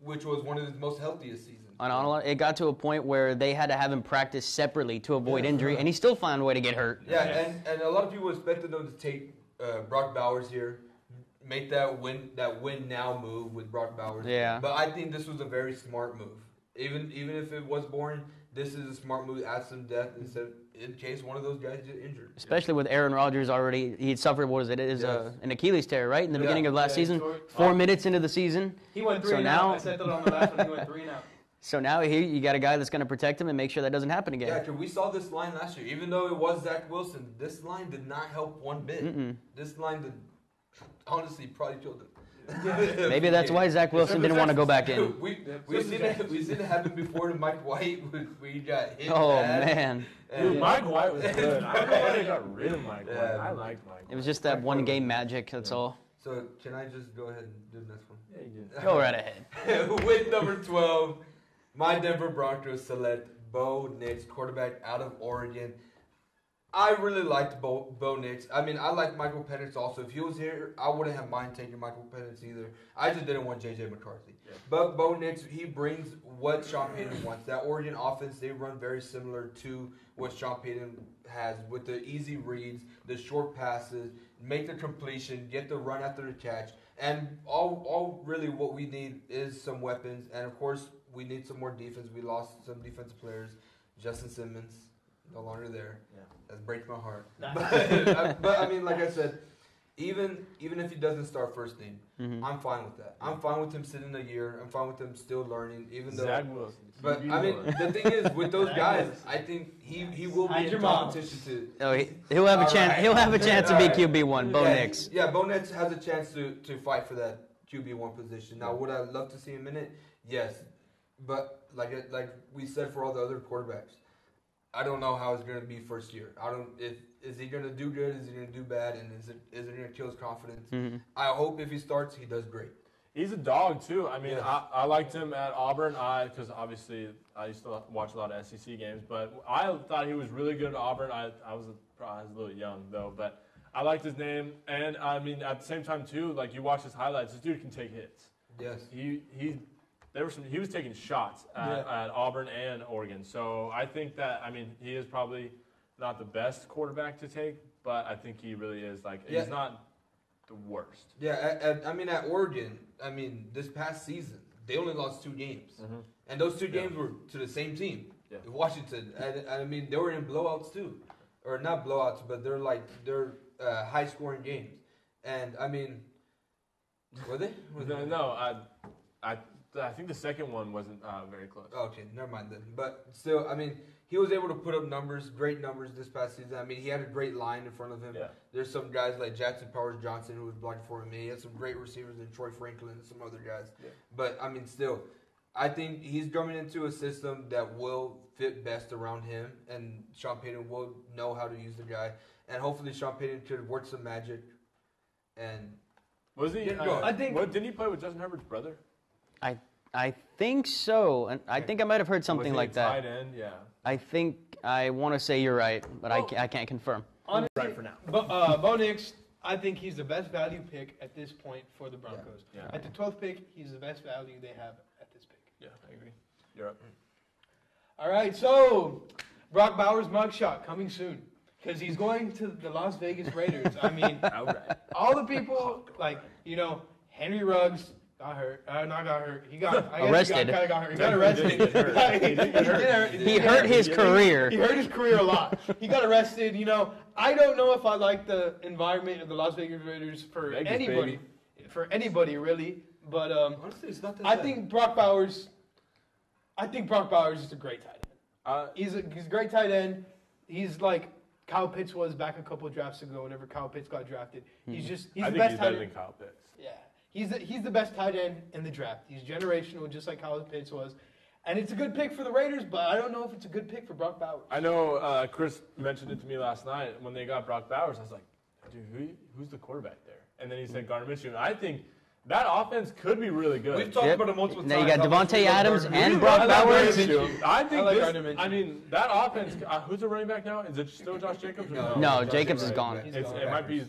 Which was one of his most healthiest seasons. It got to a point where they had to have him practice separately to avoid injury, and he still found a way to get hurt. Yeah, and a lot of people expected them to take Brock Bowers here. Make that win now move with Brock Bowers. Yeah. But I think this was a very smart move. Even if it was boring, this is a smart move. Add some depth in case one of those guys get injured. Especially with Aaron Rodgers already, he suffered an Achilles tear, right? In the beginning of last season, 4 minutes into the season. He went 3 now. I said that on the last one. He went 3 now. So now here you got a guy that's going to protect him and make sure that doesn't happen again. Yeah, because we saw this line last year. Even though it was Zach Wilson, this line did not help one bit. This line did. Honestly, probably killed him. Maybe that's why Zach Wilson didn't want to go back in. We've seen it happen before to Mike White where he got hit. Oh, bad. man. Dude, Mike White was good. I don't know why they got rid of Mike White. I liked Mike White. It was just that one game magic, that's all. So can I just go ahead and do the next one? Yeah, you did. Go right ahead. With number 12, my Denver Broncos select Bo Nix, quarterback out of Oregon. I really liked Bo Nix. I mean, I like Michael Penix also. If he was here, I wouldn't have mind taking Michael Penix either. I just didn't want J.J. McCarthy. Yeah. But Bo Nix, he brings what Sean Payton wants. That Oregon offense, they run very similar to what Sean Payton has with the easy reads, the short passes, make the completion, get the run after the catch. And all really what we need is some weapons. And, of course, we need some more defense. We lost some defensive players. Justin Simmons, no longer there. Yeah. That breaks my heart. But I mean, like I said, even if he doesn't start first team, I'm fine with that. I'm fine with him sitting a year. I'm fine with him still learning, even though. Zach Wilson. But I mean, the thing is, with those guys, I think he will be in competition to. Oh, he'll have a chance. He'll have a chance to be QB1. Bo Nix. Yeah, Bo Nix has a chance to fight for that QB1 position. Now, would I love to see him in it? Yes, but like we said for all the other quarterbacks. I don't know how it's going to be first year. Is he going to do good? Is he going to do bad? And is it going to kill his confidence? I hope if he starts, he does great. He's a dog too. I mean, I liked him at Auburn. Because obviously I used to watch a lot of SEC games, but I thought he was really good at Auburn. I was a little young though, but I liked his name. And I mean, at the same time too, like you watch his highlights, this dude can take hits. Yes. He was taking shots at Auburn and Oregon. So I think that, I mean, he is probably not the best quarterback to take, but I think he really is. He's not the worst. Yeah, I mean, at Oregon, this past season, they only lost 2 games. And those 2 games were to the same team, Washington. And I mean, they were in blowouts too. Or not blowouts, but they're high-scoring games. And, I mean, were they? No, I think the second one wasn't very close. Okay, never mind then. But still, I mean, he was able to put up great numbers this past season. I mean, he had a great line in front of him. Yeah. There's some guys like Jackson Powers Johnson who was blocking for him. He had some great receivers in Troy Franklin and some other guys. Yeah. But, I mean, still, I think he's coming into a system that will fit best around him, and Sean Payton will know how to use the guy. And hopefully Sean Payton could work some magic. And was he? I think. Didn't he play with Justin Herbert's brother? I think so, and I think I might have heard something like that. Tight end, yeah. I want to say you're right, but I can't confirm. Honestly, right for now. Bo Nix, I think he's the best value pick at this point for the Broncos. Yeah. At the 12th pick, he's the best value they have at this pick. Yeah, I agree. You're up. All right, so Brock Bowers mugshot coming soon because he's going to the Las Vegas Raiders. I mean, all the people Henry Ruggs. Got hurt. Not got hurt. He got arrested. He got arrested. He hurt his career. He hurt his career a lot. He got arrested. I don't know if I like the environment of the Las Vegas Raiders for anybody. Baby. For anybody really, but honestly, it's not that I bad. think Brock Bowers is a great tight end. He's a great tight end. He's like Kyle Pitts was back a couple of drafts ago. Whenever Kyle Pitts got drafted, he's the best tight end. I think he's better than Kyle Pitts. Yeah. He's the best tight end in the draft. He's generational, just like Kyle Pitts was. And it's a good pick for the Raiders, but I don't know if it's a good pick for Brock Bowers. I know Chris mentioned it to me last night when they got Brock Bowers. I was like, dude, who's the quarterback there? And then he said Gardner Minshew. And I think that offense could be really good. We've talked about it multiple times. Now you got Devontae Adams and Brock Brock Bowers. I think Gardner this. That offense. Who's the running back now? Is it still Josh Jacobs? Or No, Jacobs is gone. It might be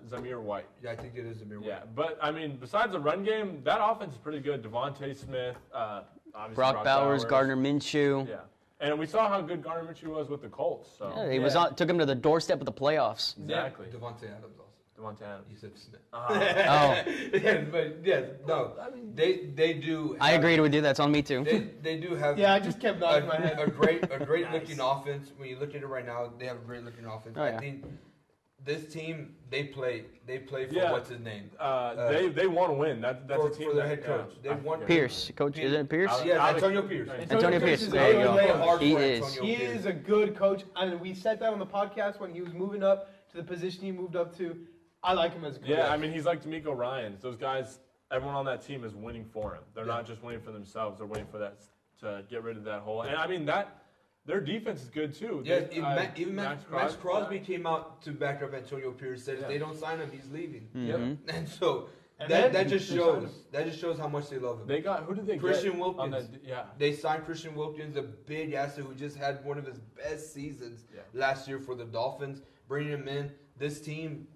Zamir White. Yeah, I think it is Zamir White. Yeah, but I mean, besides the run game, that offense is pretty good. Devontae Smith, obviously Brock Bowers, Gardner Minshew. Yeah, and we saw how good Gardner Minshew was with the Colts. So Yeah, he took him to the doorstep of the playoffs. exactly. Devontae Adams also. Devontae Adams. You said Smith. Oh, Yeah, but yes, no. I mean, they do. I agreed with you. That's on me too. They do have. Yeah, I just kept nodding my head. A great looking offense. When you look at it right now, they have a great looking offense. Oh, yeah. I think this team they play for what's his name? They want to win. That's a team for their head coach. Yeah. They want Pierce, coach, isn't it Pierce? Yeah, Antonio Pierce. Antonio Pierce. is There you a go. hard He work. is. He is a good coach, and we said that on the podcast when he was moving up to the position he moved up to. I like him as a coach. Yeah, I mean, he's like D'Amico Ryans. Those guys, everyone on that team is winning for him. They're not just winning for themselves. They're winning for that to get rid of that hole. And I mean their defense is good too. Yeah, even Max Crosby came out to back up Antonio Pierce. Said if they don't sign him, he's leaving. Mm-hmm. And so that just shows how much they love him. They got who did they Christian get? Wilkins. Yeah, they signed Christian Wilkins, a big asset who just had one of his best seasons last year for the Dolphins. Bringing him in, this team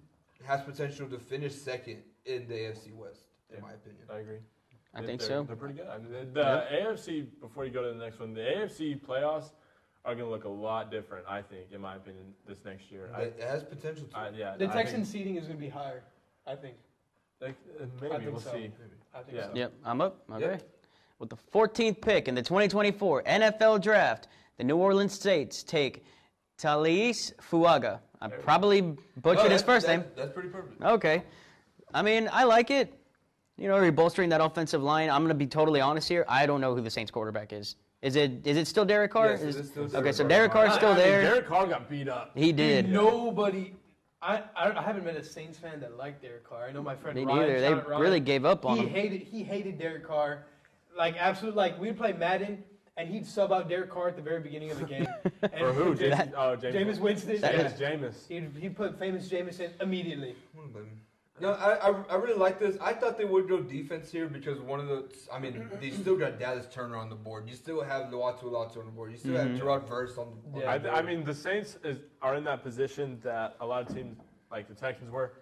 has potential to finish second in the AFC West, in my opinion. I agree. I think so. They're pretty good. I mean, the AFC, before you go to the next one, the AFC playoffs are going to look a lot different, I think, in my opinion, this next year. It has potential to. The Texans' seeding is going to be higher, I think. Maybe we'll see. I think so. Yep, I'm up. Okay. Yep. With the 14th pick in the 2024 NFL Draft, the New Orleans Saints take Talais Fuaga. I probably butchered his first name. That's pretty perfect. Okay. I mean, I like it. You're bolstering that offensive line. I'm going to be totally honest here. I don't know who the Saints quarterback is. Is it still Derek Carr? Yes, it is still Derek Okay, so Carr. Derek Carr's still there. Derek Carr got beat up. He did. Nobody. I haven't met a Saints fan that liked Derek Carr. I know my friend Me Ryan. neither. They really gave up on him. He hated Derek Carr. Like, absolutely. Like, we'd play Madden, and he'd sub out Derek Carr at the very beginning of the game. For who? Jameis Winston. Jameis. He'd put famous Jameis in immediately. No, I really like this. I thought they would go defense here because they still got Dallas Turner on the board. You still have Loatu on the board. You still have Gerard Verse on the board. I mean, the Saints are in that position that a lot of teams, like the Texans were,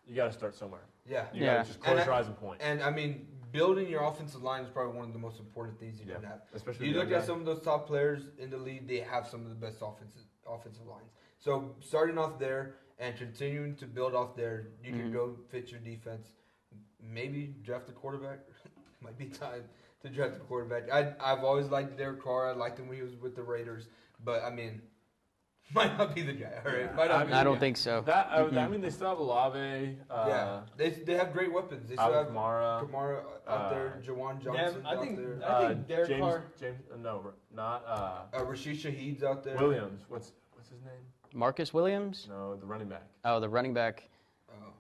you got to start somewhere. Yeah. You got to just close your eyes and point. And, I mean, building your offensive line is probably one of the most important things you can have. Especially you look at some of those top players in the league, they have some of the best offensive lines. So starting off there and continuing to build off there, you can go fit your defense. Maybe draft a quarterback. Might be time to draft a quarterback. I've always liked Derek Carr. I liked him when he was with the Raiders. But, I mean, might not be the guy. All right, I don't think so. I mean, they still have Olave. They have great weapons. They still have Kamara out there, Jawan Johnson out there. I think Derek Carr. Rashid Shaheed's out there. Williams. What's his name? Marcus Williams? No, the running back. Oh, the running back.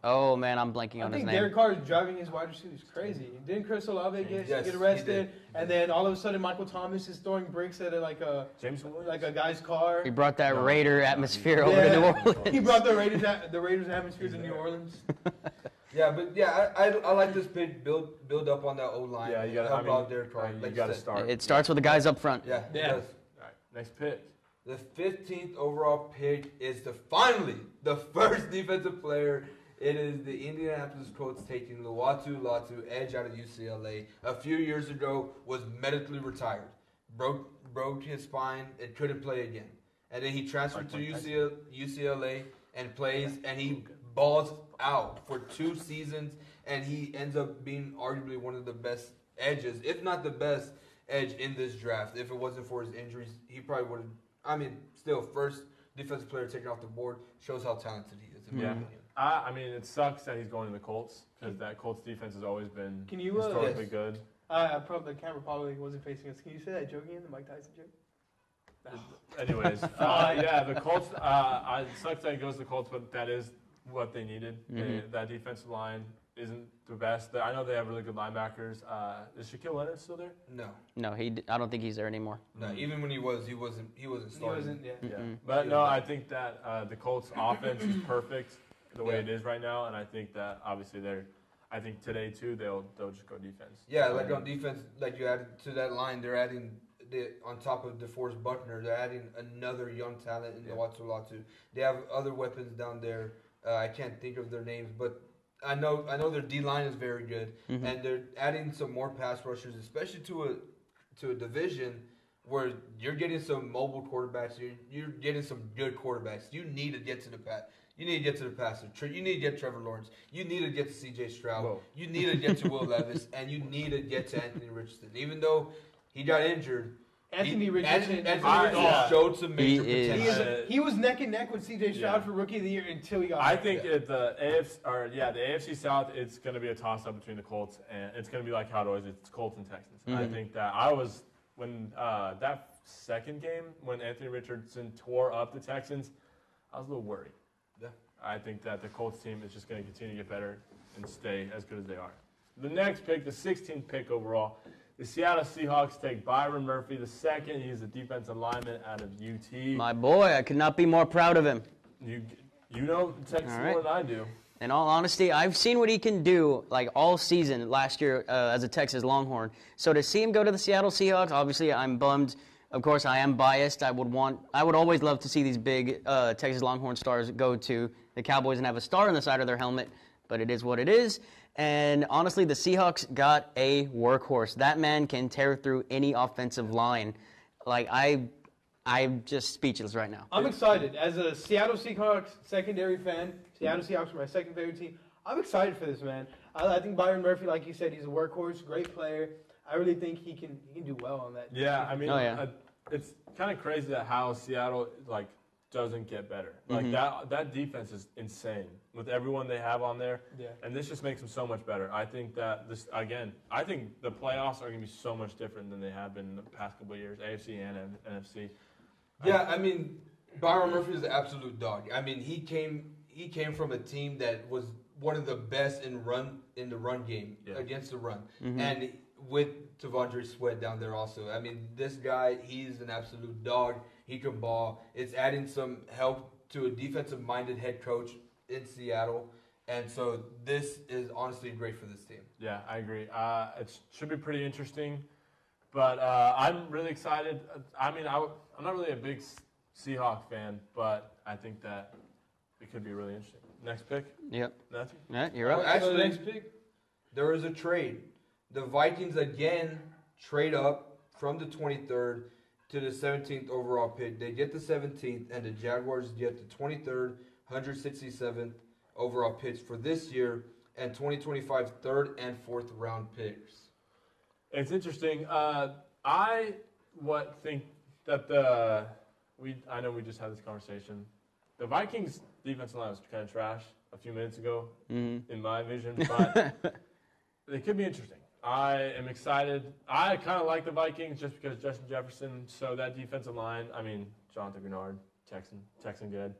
Oh, man, I'm blanking on his name. I think Derek Carr is driving his wide receivers crazy. Didn't Chris Olave get arrested? And then all of a sudden, Michael Thomas is throwing bricks at a guy's car. He brought that Raider atmosphere over to New Orleans. He brought the Raiders atmosphere to New Orleans. I like this pick. Build up on that O line. Yeah, you got to help out Derek Carr. You got to start. It starts with the guys up front. Yeah. It does. All right, next pick. The 15th overall pick is finally the first defensive player. It is the Indianapolis Colts taking Latu, edge out of UCLA. A few years ago, was medically retired. Broke his spine and couldn't play again. And then he transferred to UCLA and plays, and he balls out for 2 seasons, and he ends up being arguably one of the best edges, if not the best edge in this draft. If it wasn't for his injuries, he probably would have. I mean, still, first defensive player taken off the board shows how talented he is, in my opinion. I mean, it sucks that he's going to the Colts because that Colts defense has always been historically good. The camera probably wasn't facing us. Can you say that joke again, the Mike Tyson joke? No. Anyways, the Colts. It sucks that he goes to the Colts, but that is what they needed. That defensive line isn't the best. I know they have really good linebackers. Is Shaquille Leonard still there? No, I don't think he's there anymore. No, even when he wasn't starting. He wasn't. Yeah. But no, I think that the Colts offense is perfect the way it is right now, and I think that obviously I think today too they'll just go defense. Yeah, like on defense, like you added to that line, they're adding on top of DeForest Buckner, they're adding another young talent in Latu. They have other weapons down there. I can't think of their names, but I know their D line is very good, and they're adding some more pass rushers, especially to a division where you're getting some mobile quarterbacks. You're getting some good quarterbacks. You need to get to the pass. You need to get to the passer. You need to get Trevor Lawrence. You need to get to C.J. Stroud. Whoa. You need to get to Will Levis, and you need to get to Anthony Richardson. Even though he got injured, Anthony Richardson showed some major potential. He was neck and neck with C.J. Stroud for Rookie of the Year until he got hurt. I think the AFC South, it's going to be a toss-up between the Colts, and it's going to be like how it always is. It's Colts and Texans. I think that when that second game, when Anthony Richardson tore up the Texans, I was a little worried. Yeah. I think that the Colts team is just going to continue to get better and stay as good as they are. The next pick, the 16th pick overall, the Seattle Seahawks take Byron Murphy the second. He's a defensive lineman out of UT. My boy, I could not be more proud of him. You know Texas more than I do. In all honesty, I've seen what he can do like all season last year as a Texas Longhorn. So to see him go to the Seattle Seahawks, obviously I'm bummed. Of course, I am biased. I would always love to see these big Texas Longhorn stars go to the Cowboys and have a star on the side of their helmet, but it is what it is. And honestly, the Seahawks got a workhorse. That man can tear through any offensive line. Like, I'm just speechless right now. I'm excited. As a Seattle Seahawks secondary fan, Seattle Seahawks are my second favorite team. I'm excited for this, man. I think Byron Murphy, like you said, he's a workhorse, great player. I really think he can do well on that. Yeah, I mean, it's kind of crazy that how Seattle doesn't get better. Like that defense is insane with everyone they have on there. Yeah. And this just makes them so much better. I think that I think the playoffs are going to be so much different than they have been in the past couple of years, AFC and NFC. Yeah, I mean, Byron Murphy is an absolute dog. I mean, he came from a team that was one of the best in the run game against the run, and with T'Vondre Sweat down there also. I mean, this guy, he's an absolute dog. He can ball. It's adding some help to a defensive-minded head coach in Seattle, and so this is honestly great for this team. Yeah, I agree. It should be pretty interesting, but I'm really excited. I mean, I'm not really a big Seahawk fan, but I think that it could be really interesting. Next pick? Yep. Matthew? Yeah, you're up. Actually, next pick, there is a trade. The Vikings again trade up from the 23rd to the 17th overall pick. They get the 17th, and the Jaguars get the 23rd, 167th overall picks for this year, and 2025 third and fourth round picks. It's interesting. I think that the I know we just had this conversation. The Vikings' defensive line was kind of trash a few minutes ago, in my vision, but they could be interesting. I am excited. I kind of like the Vikings just because Justin Jefferson. So that defensive line, I mean, Jonathan Grenard, Texan good.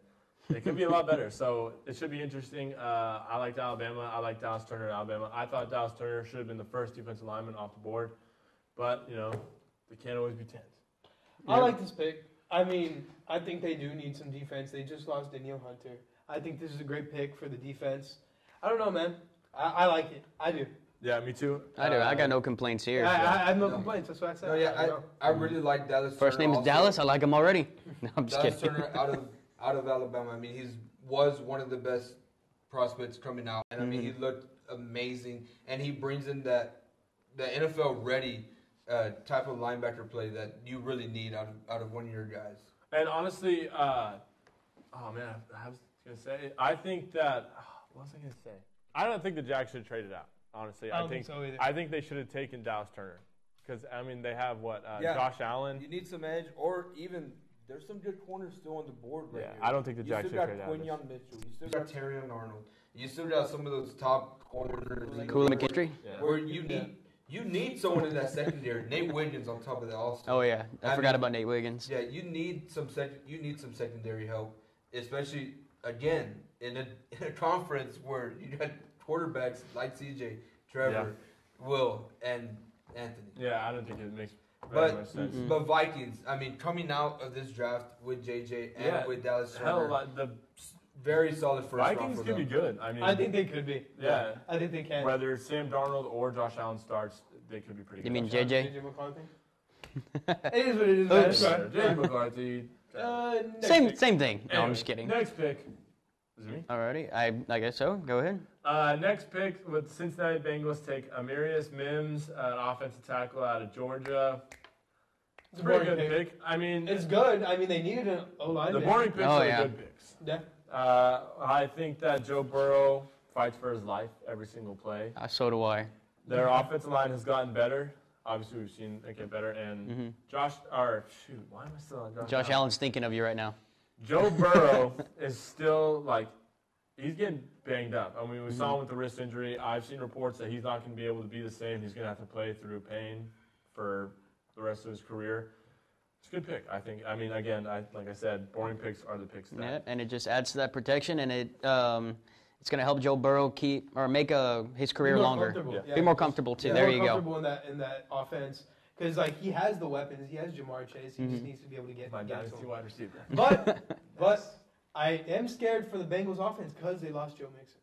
It could be a lot better. So it should be interesting. I liked Alabama. I like Dallas Turner at Alabama. I thought Dallas Turner should have been the first defensive lineman off the board. But, they can't always be 10s. I like this pick. I mean, I think they do need some defense. They just lost Danielle Hunter. I think this is a great pick for the defense. I don't know, man. I like it. I do. Yeah, me too. I do. I got no complaints here. I have no complaints. That's what I said. No, yeah, I really like Dallas Turner. First name is Dallas. I like him already. No, I'm just Dallas kidding. Turner out of Alabama. I mean, he was one of the best prospects coming out, and I mean, he looked amazing, and he brings in the NFL ready type of linebacker play that you really need out of one of your guys. And honestly, I was gonna say, I think that. What was I gonna say? I don't think the Jags should have traded out. Honestly, I don't think so either. I think they should have taken Dallas Turner because I mean they have Josh Allen. You need some edge, or even there's some good corners still on the board right here. I don't think the Jags should trade out. You still got Quinyon Mitchell. You still got Terry Arnold. You still got some of those top corners. Cooley McKinstry. Where you need someone in that secondary. Nate Wiggins on top of that also. Oh yeah, I forgot about Nate Wiggins. Yeah, you need some secondary help, especially again in a conference where you got quarterbacks like CJ, Trevor, Will, and Anthony. Yeah, I don't think it makes very much sense. But Vikings, I mean, coming out of this draft with JJ and with Dallas Turner, the very solid first round Vikings for could them. be good. I mean, I think they could be. Yeah. I think they can. Whether Sam Darnold or Josh Allen starts, they could be pretty good. You mean JJ JJ? McCarthy? It is what it is. Man. Oops. JJ McCarthy. Same thing. No, Anyway, I'm just kidding. Next pick. Is it me? Alrighty, I guess so. Go ahead. Next pick with Cincinnati Bengals take Amarius Mims, an offensive tackle out of Georgia. It's a pretty good pick. I mean, it's good. I mean, they needed an O-lineman. The boring picks are good picks. Yeah. I think that Joe Burrow fights for his life every single play. So do I. Their offensive line has gotten better. Obviously, we've seen it get better. And why am I still on Josh Allen's thinking of you right now. Joe Burrow is still, he's getting banged up. I mean, we saw him with the wrist injury. I've seen reports that he's not going to be able to be the same. He's going to have to play through pain for the rest of his career. It's a good pick, I think. I mean, again, like I said, boring picks are the picks. Yeah, and it just adds to that protection, and it's going to help Joe Burrow make his career longer. Yeah. Be more comfortable, too. There you go. Comfortable in that offense. Because, he has the weapons. He has Jamar Chase. He just needs to be able to get dynasty wide receiver. But I am scared for the Bengals offense because they lost Joe Mixon.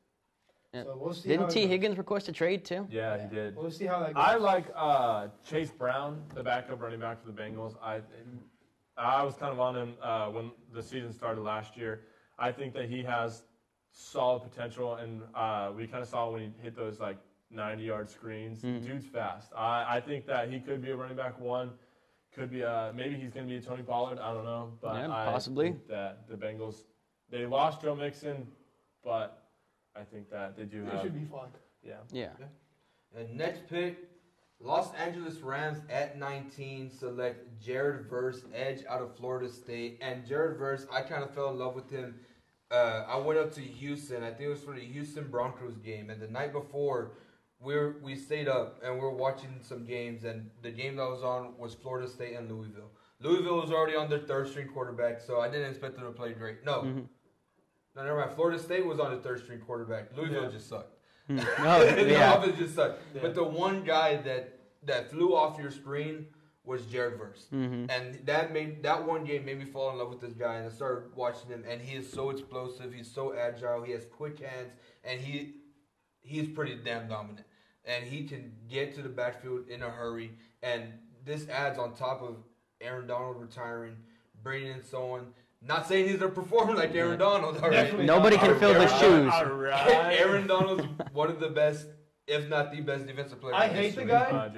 Yeah. So we'll see. Didn't T. Higgins request a trade, too? Yeah, he did. We'll see how that goes. I like Chase Brown, the backup running back for the Bengals. I was kind of on him when the season started last year. I think that he has solid potential, and we kind of saw when he hit those 90-yard screens. Dude's fast. I think that he could be a running back one. Could be maybe he's going to be a Tony Pollard. I don't know, but possibly. I think that the Bengals, they lost Joe Mixon, but I think that they do have. They should be fun. Yeah. And next pick, Los Angeles Rams at 19 select Jared Verse, edge out of Florida State. And Jared Verse, I kind of fell in love with him. I went up to Houston. I think it was for the Houston Broncos game. And the night before, we stayed up and we were watching some games. And the game that was on was Florida State and Louisville. Louisville was already on their third-string quarterback, so I didn't expect them to play great. No. No, never mind. Florida State was on the third-string quarterback. Louisville just sucked. The offense just sucked. Yeah. But the one guy that flew off your screen was Jared Verse. And that one game made me fall in love with this guy, and I started watching him, and he is so explosive, he's so agile, he has quick hands, and he's pretty damn dominant. And he can get to the backfield in a hurry, and this adds on top of Aaron Donald retiring, bringing in someone. Not saying he's going to perform like Aaron Donald. Right? Nobody can fill the shoes. Right. Aaron Donald's one of the best, if not the best defensive player. I hate the guy.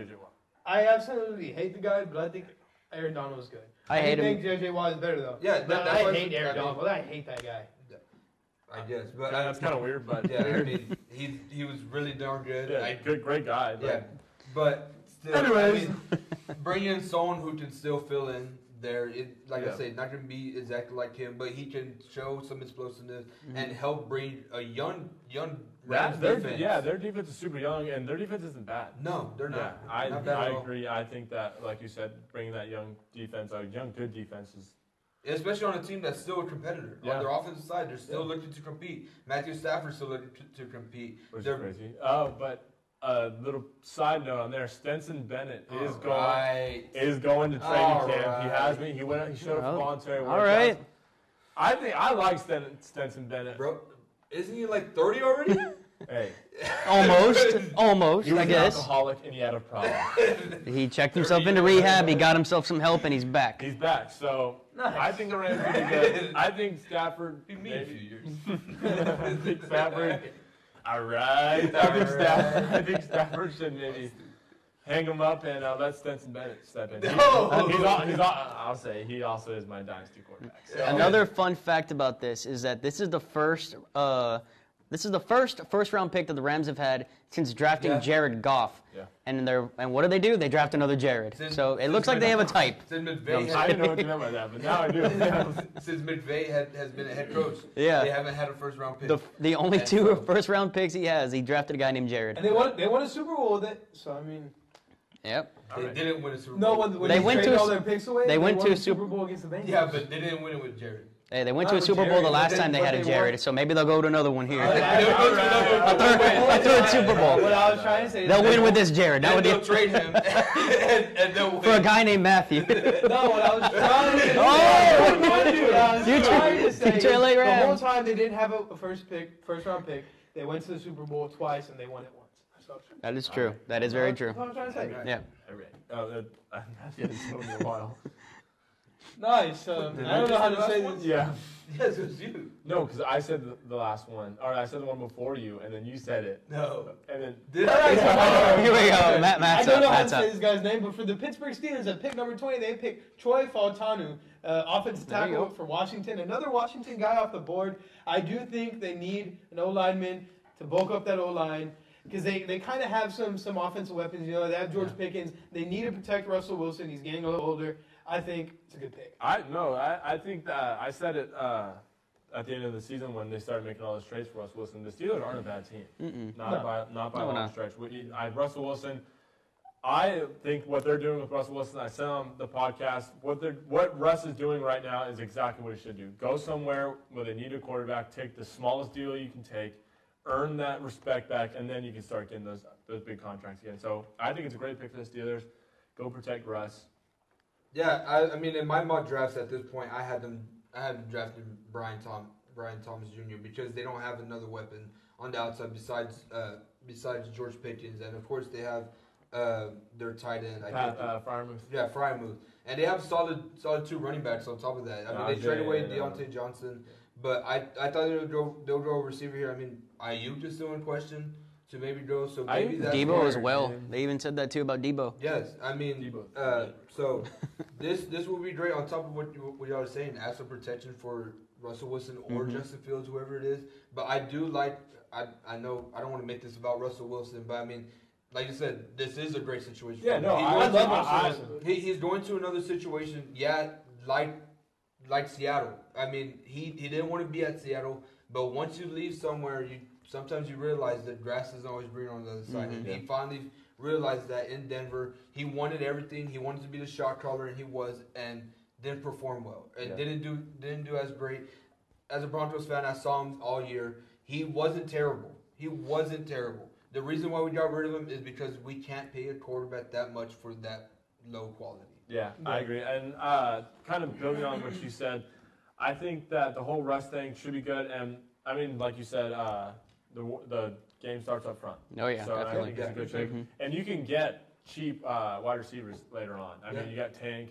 I absolutely hate the guy, but I think Aaron Donald is good. I hate him. I think J.J. Watt is better, though. Yeah, I hate Aaron Donald, but I hate that guy. I guess. But that's kind of weird, but... Yeah, I mean, he was really darn good. Yeah, great guy. Yeah, but still, anyways. bring in someone who can still fill in there. Like I say, not going to be exactly like him, but he can show some explosiveness and help bring a young Rams defense. Their defense is super young, and their defense isn't bad. No, they're not. I agree. I think that, like you said, bringing that young defense, good defense is. Especially on a team that's still a competitor. On their offensive side, they're still looking to compete. Matthew Stafford's still looking to compete. Which is crazy. But a little side note on there: Stetson Bennett is going to training camp. He has been. He showed up voluntary workouts. All right. I like Stetson Bennett. Bro, isn't he like 30 already? Hey. Almost. He was I guess. an alcoholic and he had a problem. He checked himself into rehab. He got himself some help, and he's back. He's back. So I think the Rams are pretty good. I think Stafford. Be me a few years. I think Stafford. All right. I think Stafford should maybe hang him up and let Stetson Bennett step in. I'll say he also is my dynasty quarterback. So. Another fun fact about this is that this is the first round pick that the Rams have had since drafting Jared Goff. Yeah. And what do? They draft another Jared. So it looks like they have a type. I didn't know what you meant by that, but now I do. Since McVay has been a head coach, they haven't had a first round pick. The only two first round picks he drafted a guy named Jared. And they won a Super Bowl with it. So I mean. Yep. They didn't win a Super Bowl. No, when they traded all their picks away, they went to a Super Bowl against the Bengals. Yeah, but they didn't win it with Jared. Hey, they went to a Super Bowl the last time they had a Jared, so maybe they'll go to another one here. A third Super Bowl. What I was trying to say is they'll win with this Jared. They'll trade him, and they'll win. For a guy named Matthew. No, what I was trying to say. The whole time they didn't have a first round pick. They went to the Super Bowl twice and they won it once. That is true. That is very true. That's what I'm trying to say. Yeah. It's been a while. Nice. I don't know how to say this. Yeah. Yes, it was you. No, because I said the last one. Or I said the one before you, and then you said it. No. And then... Did I? Here we go. Matt's I don't know how up. to say this guy's name, but for the Pittsburgh Steelers, at pick number 20, they picked Troy Fautanu, offensive tackle for Washington. Another Washington guy off the board. I do think they need an O-lineman to bulk up that O-line. Because they kind of have some offensive weapons. You know, they have George Pickens. They need to protect Russell Wilson. He's getting a little older. I think it's a good pick. I think that I said it at the end of the season when they started making all those trades for Russell Wilson. The Steelers aren't a bad team. Not by a long stretch. Russell Wilson, I think what they're doing with Russell Wilson, I said on the podcast, what Russ is doing right now is exactly what he should do. Go somewhere where they need a quarterback, take the smallest deal you can take, earn that respect back, and then you can start getting those big contracts again. So I think it's a great pick for the Steelers. Go protect Russ. Yeah, I mean, in my mock drafts at this point, I had them drafting Brian Thomas Jr. because they don't have another weapon on the outside besides George Pickens, and of course they have their tight end. Freiermuth. Yeah, Freiermuth, and they have solid two running backs on top of that. I mean, they traded away Deontay Johnson. But I thought they'll go a receiver here. I mean, Ayuk is still in question to maybe go. So maybe that's Debo as well. They even said that too about Debo. Yes, I mean, so this will be great on top of what y'all are saying. As some protection for Russell Wilson or Justin Fields, whoever it is. But I do like. I know I don't want to make this about Russell Wilson, but I mean, like you said, this is a great situation. Yeah, no, I love Russell Wilson. He's going to another situation. Yeah, like Seattle. I mean, he didn't want to be at Seattle, but once you leave somewhere, sometimes you realize that grass isn't always green on the other side. And he finally realized that in Denver. He wanted everything. He wanted to be the shot caller, and he was, and didn't perform well. And didn't do as great. As a Broncos fan, I saw him all year. He wasn't terrible. The reason why we got rid of him is because we can't pay a quarterback that much for that low quality. Yeah, I agree. And kind of building on what you said, I think that the whole Russ thing should be good. And, I mean, like you said, the game starts up front. Oh, yeah, so definitely. I think it's a good pick. And you can get cheap wide receivers later on. I mean, you got Tank.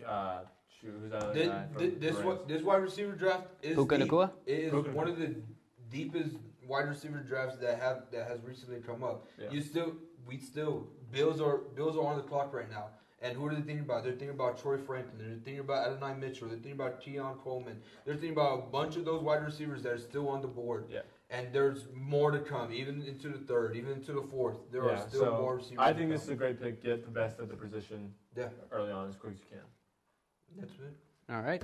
Who's that other guy? This wide receiver draft is one of the deepest wide receiver drafts that has recently come up. Yeah. Bills are on the clock right now. And who are they thinking about? They're thinking about Troy Franklin. They're thinking about Adonai Mitchell. They're thinking about Keon Coleman. They're thinking about a bunch of those wide receivers that are still on the board. Yeah. And there's more to come, even into the third, even into the fourth. There are still more receivers. I think this is a great pick. Get the best at the position early on as quick as you can. That's it. All right.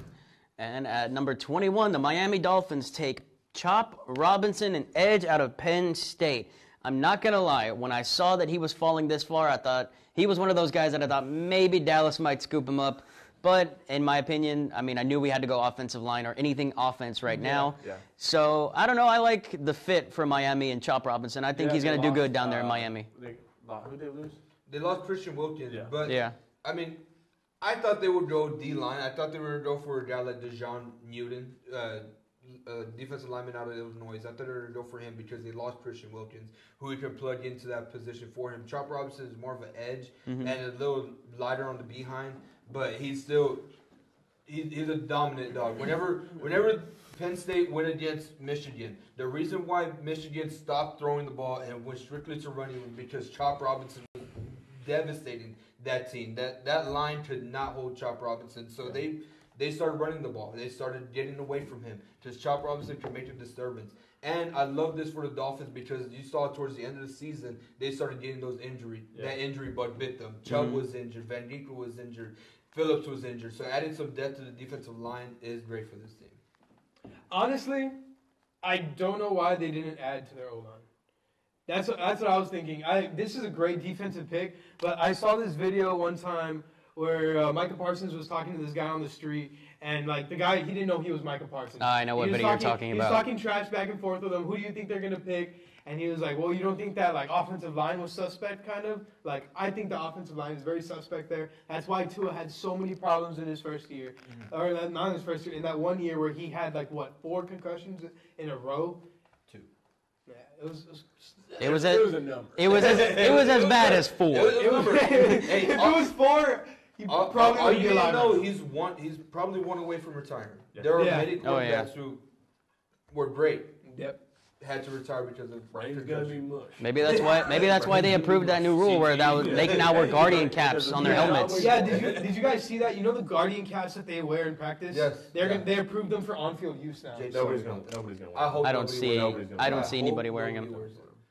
And at number 21, the Miami Dolphins take Chop Robinson and edge out of Penn State. I'm not going to lie. When I saw that he was falling this far, I thought he was one of those guys that I thought maybe Dallas might scoop him up. But in my opinion, I mean, I knew we had to go offensive line or anything offense right now. Yeah. So, I don't know. I like the fit for Miami and Chop Robinson. I think he's going to do good down there in Miami. Who did they lose? They lost Christian Wilkins. Yeah. But, I mean, I thought they would go D-line. I thought they were going to go for a guy like DeJohn Newton, defensive lineman out of Illinois. I thought they were going to go for him because they lost Christian Wilkins, who he could plug into that position for him. Chop Robinson is more of an edge and a little lighter on the behind, but he's still he's a dominant dog. Whenever Penn State went against Michigan, the reason why Michigan stopped throwing the ball and went strictly to running was because Chop Robinson was devastating that team. That line could not hold Chop Robinson, so they started running the ball. They started getting away from him because Chop Robinson could make a disturbance. And I love this for the Dolphins because you saw towards the end of the season, they started getting those injuries. Yeah. That injury bug bit them. Chubb was injured. Van Ginkel was injured. Phillips was injured. So adding some depth to the defensive line is great for this team. Honestly, I don't know why they didn't add to their O-line. That's what I was thinking. This is a great defensive pick, but I saw this video one time where Micah Parsons was talking to this guy on the street, and like the guy, he didn't know he was Micah Parsons. I know what video you're talking about. He was talking trash back and forth with him. Who do you think they're going to pick? And he was like, well, you don't think that like offensive line was suspect, kind of? Like, I think the offensive line is very suspect there. That's why Tua had so many problems in his first year. Or not in his first year, in that 1 year where he had like, 4 concussions in a row? 2. Yeah, it was a number. It was as bad as 4. If it was 4, he probably would be a lot. No, he's probably one away from retiring. Yeah. There are many quarterbacks who were great. Yep. Had to retire because of brain's gonna be mush. Maybe that's why they approved that new rule where they can now wear Guardian caps on their helmets. Yeah, did you guys see that? You know the Guardian caps that they wear in practice? Yes. They approved them for on-field use now. Nobody's gonna wear. I don't see anybody wearing them.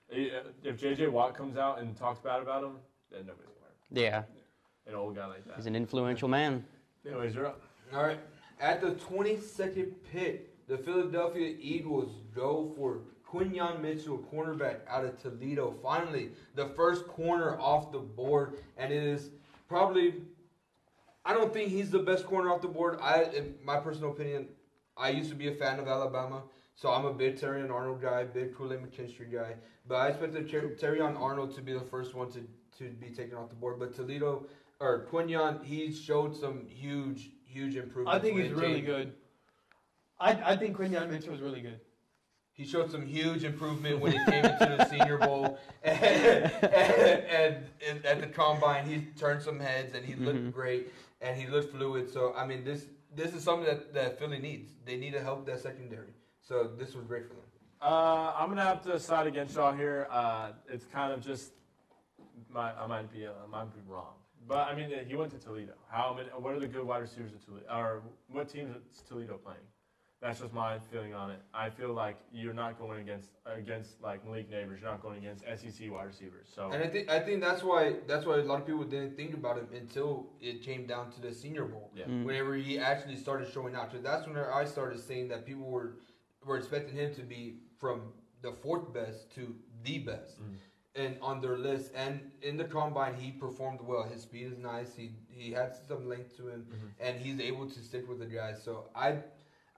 If JJ Watt comes out and talks bad about him, then nobody's gonna wear them. Yeah. An old guy like that. He's an influential man. Anyways, you're up. All right. At the 22nd pick, the Philadelphia Eagles go for Quinyon Mitchell, cornerback out of Toledo. Finally, the first corner off the board, and it is probably, I don't think he's the best corner off the board. In my personal opinion, I used to be a fan of Alabama, so I'm a big Terrion Arnold guy, big Kool-Aid McKinstry guy. But I expected Terrion Arnold to be the first one to be taken off the board. But Quinyon, he showed some huge improvements. I think he's really good. I think Quinyon Mitchell is really good. He showed some huge improvement when he came into the Senior Bowl, and at the Combine, he turned some heads, and he looked great, and he looked fluid. So, I mean, this is something that Philly needs. They need to help that secondary. So, this was great for them. I'm going to have to side against y'all here. It's kind of just, I might be wrong. But, I mean, he went to Toledo. What are the good wide receivers at Toledo? Or what team is Toledo playing? That's just my feeling on it. I feel like you're not going against like Malik Neighbors. You're not going against SEC wide receivers. So, and I think that's why a lot of people didn't think about him until it came down to the Senior Bowl. Yeah. Whenever he actually started showing out, so that's when I started saying that people were expecting him to be from the 4th best to the best. And on their list, and in the Combine, he performed well. His speed is nice. He had some length to him, and he's able to stick with the guys. So